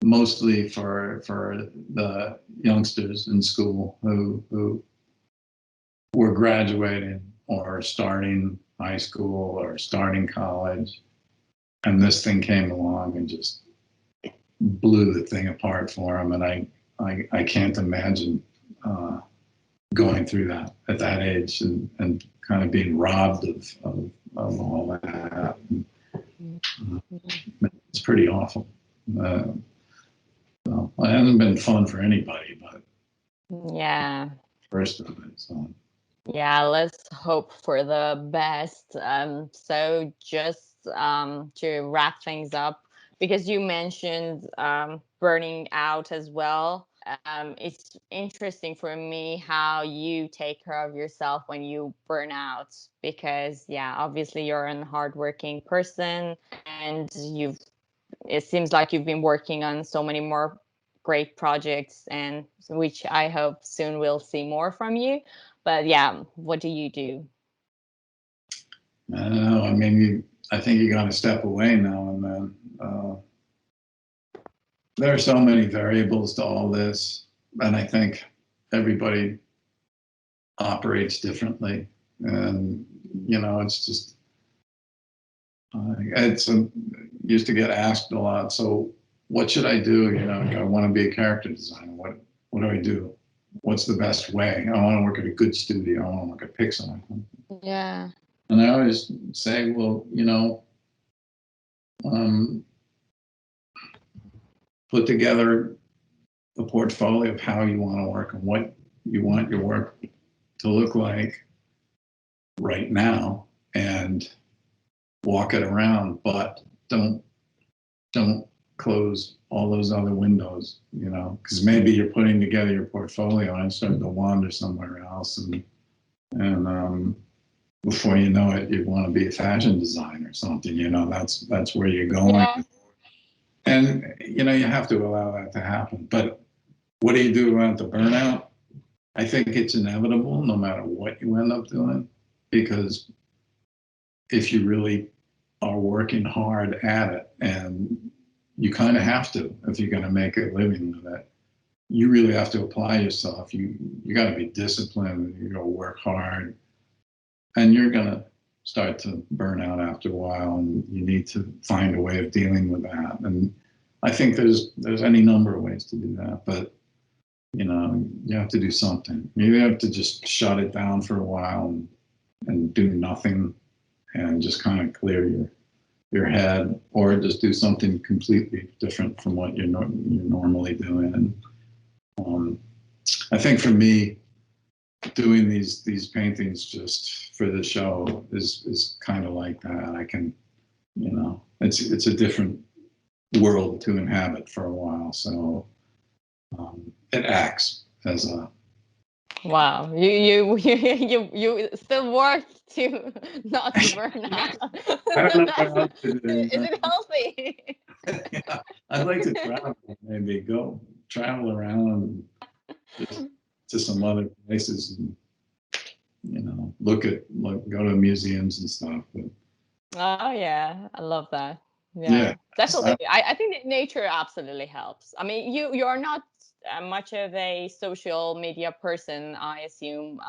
mostly for the youngsters in school who were graduating or starting high school or starting college, and this thing came along and just blew the thing apart for them. And I can't imagine going through that at that age and kind of being robbed of all that. It's pretty awful. So it hasn't been fun for anybody, but yeah. First of it. So. Yeah, let's hope for the best. So just to wrap things up, because you mentioned burning out as well. It's interesting for me how you take care of yourself when you burn out, because obviously you're a hardworking person, and it seems like you've been working on so many more great projects, and which I hope soon we'll see more from you. But what do you do? I don't know. I mean, I think you got to step away now and then. There are so many variables to all this, and I think everybody operates differently. And it's just used to get asked a lot. So what should I do? I want to be a character designer. What do I do? What's the best way? I want to work at a good studio. I want to work at PIXAR. Yeah. And I always say, well, put together a portfolio of how you want to work and what you want your work to look like right now, and walk it around, but don't close all those other windows, because maybe you're putting together your portfolio and it's starting to wander somewhere else, and before you know it, you want to be a fashion designer or something. That's where you're going. Yeah. And you have to allow that to happen. But what do you do about the burnout? I think it's inevitable no matter what you end up doing, because if you really are working hard at it, and you kind of have to if you're going to make a living with it, you really have to apply yourself. You got to be disciplined. You got to work hard, and you're going to start to burn out after a while, and you need to find a way of dealing with that. And I think there's any number of ways to do that, but you have to do something. You have to just shut it down for a while and do nothing and just kind of clear your head, or just do something completely different from what you're normally doing. And I think for me, doing these paintings just for the show is kind of like that. I can, it's a different world to inhabit for a while. So it acts as a. Wow, you still work to not to burn out. I don't know what else to do. Is it healthy? Yeah, I'd like to travel, maybe travel around just to some other places and go to museums and stuff. But, oh yeah, I love that. yeah, Definitely. I think that nature absolutely helps. I mean, you're not much of a social media person, I assume.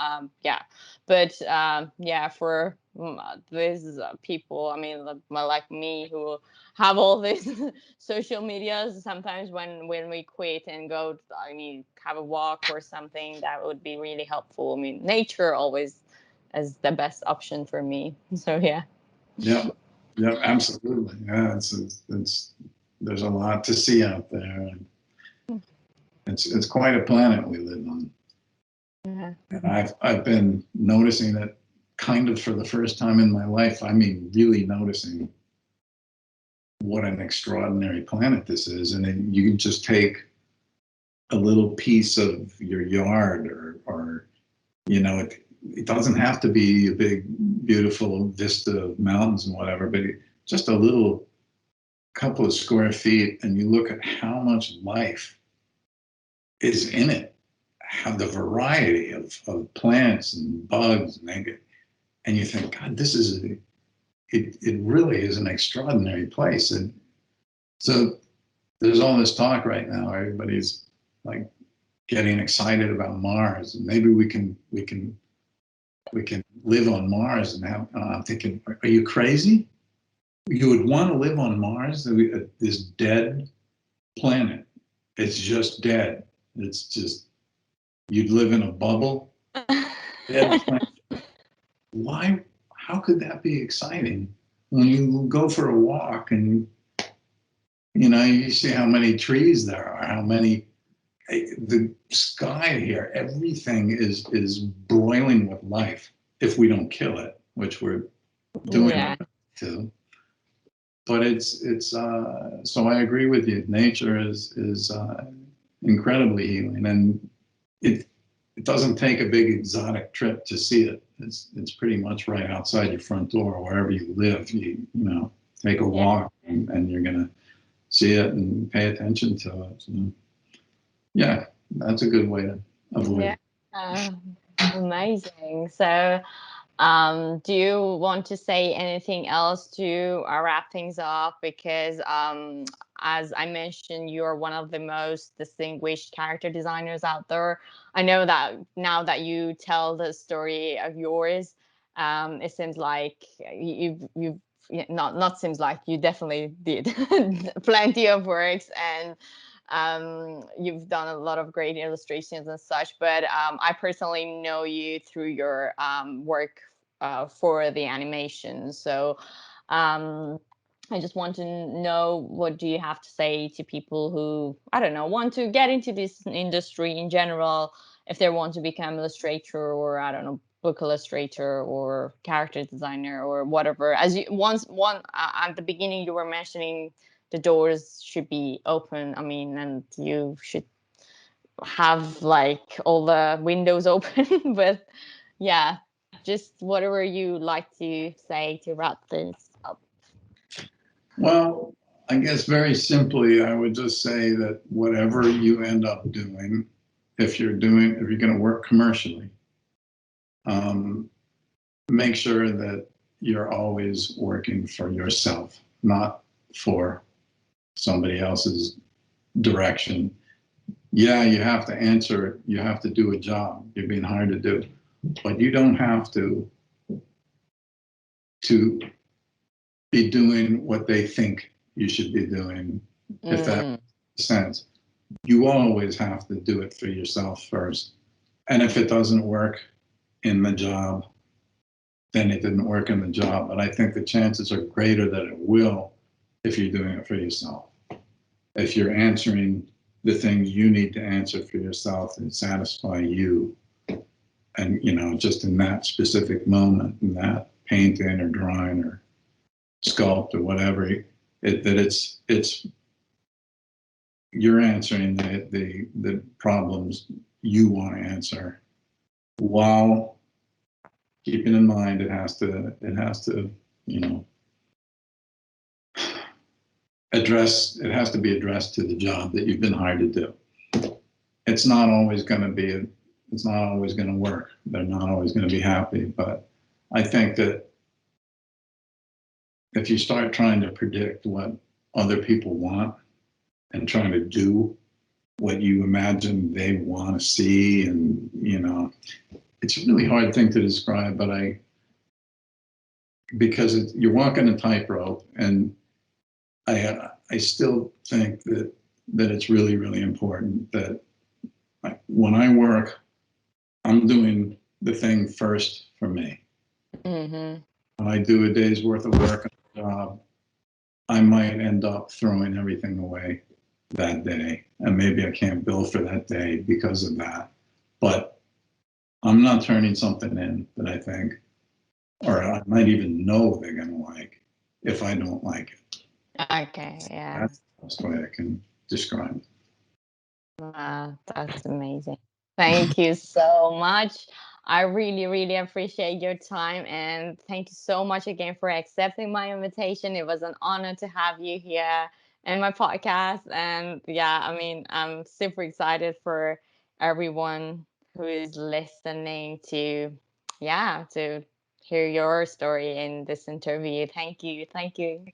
But for these people, I mean, like me, who have all these social medias, sometimes when we quit and go, have a walk or something, that would be really helpful. I mean, nature always is the best option for me. So yeah. Yeah, absolutely. Yeah, there's a lot to see out there. And it's quite a planet we live on. Yeah. And I've been noticing it kind of for the first time in my life. I mean, really noticing what an extraordinary planet this is. And then you can just take a little piece of your yard or it doesn't have to be a big, beautiful vista of mountains and whatever, but just a little couple of square feet, and you look at how much life is in it, how the variety of plants and bugs, and you think, God, it really is an extraordinary place. And so there's all this talk right now. Everybody's like getting excited about Mars, and maybe we can live on Mars. And I'm thinking, are you crazy? You would want to live on Mars, this dead planet. It's just dead. It's just, you'd live in a bubble. Dead planet. Why? How could that be exciting? When you go for a walk and you see how many trees there are, how many. The sky here, everything is broiling with life if we don't kill it, which we're doing too. But it's so I agree with you. Nature is incredibly healing, and it doesn't take a big exotic trip to see it. It's pretty much right outside your front door, wherever you live. You take a walk and you're gonna see it and pay attention to it. So. Yeah, that's a good way to avoid. Yeah, amazing. So, do you want to say anything else to wrap things up? Because, as I mentioned, you're one of the most distinguished character designers out there. I know that now that you tell the story of yours, it seems like you've not seems like you definitely did plenty of works, and you've done a lot of great illustrations and such, but I personally know you through your work for the animation. So I just want to know, what do you have to say to people who, I don't know, want to get into this industry in general, if they want to become illustrator, or I don't know, book illustrator or character designer or whatever. As you at the beginning you were mentioning, the doors should be open. I mean, and you should have like all the windows open. But yeah, just whatever you like to say to wrap this up. Well, I guess very simply, I would just say that whatever you end up doing, if you're going to work commercially, make sure that you're always working for yourself, not for somebody else's direction. Yeah, you have to answer, you have to do a job you're being hired to do, but you don't have to be doing what they think you should be doing, if that makes sense. You always have to do it for yourself first. And if it doesn't work in the job, then it didn't work in the job. But I think the chances are greater that it will if you're doing it for yourself. If you're answering the things you need to answer for yourself and satisfy you, and just in that specific moment, in that painting or drawing or sculpt or whatever, it's you're answering the problems you want to answer, while keeping in mind it has to it has to be addressed to the job that you've been hired to do. It's not always going to work. They're not always going to be happy. But I think that if you start trying to predict what other people want and trying to do what you imagine they want to see, and it's a really hard thing to describe, but because you're walking a tightrope, and I still think that it's really, really important that when I work, I'm doing the thing first for me. Mm-hmm. When I do a day's worth of work on a job, I might end up throwing everything away that day, and maybe I can't bill for that day because of that. But I'm not turning something in that I think, or I might even know they're going to like, if I don't like it. Okay, yeah. That's the best way I can describe it. Wow, that's amazing. Thank you so much. I really, really appreciate your time, and thank you so much again for accepting my invitation. It was an honor to have you here in my podcast. And yeah, I mean, I'm super excited for everyone who is listening to hear your story in this interview. Thank you. Thank you.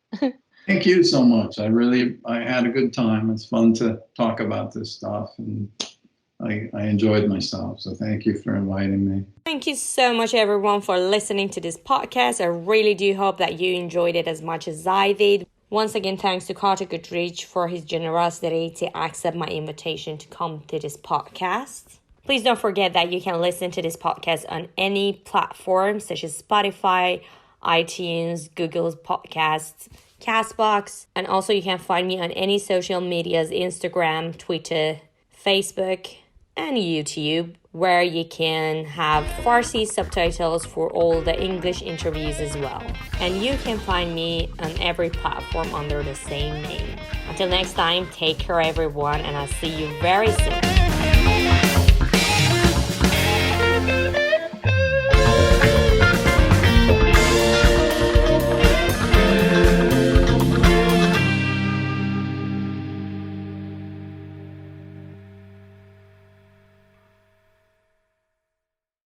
Thank you so much. I had a good time. It's fun to talk about this stuff, and I enjoyed myself. So thank you for inviting me. Thank you so much, everyone, for listening to this podcast. I really do hope that you enjoyed it as much as I did. Once again, thanks to Carter Goodrich for his generosity to accept my invitation to come to this podcast. Please don't forget that you can listen to this podcast on any platform such as Spotify, iTunes, Google's Podcasts, Castbox, and also you can find me on any social medias, Instagram, Twitter, Facebook, and YouTube, where you can have Farsi subtitles for all the English interviews as well. And you can find me on every platform under the same name. Until next time, take care everyone, and I'll see you very soon.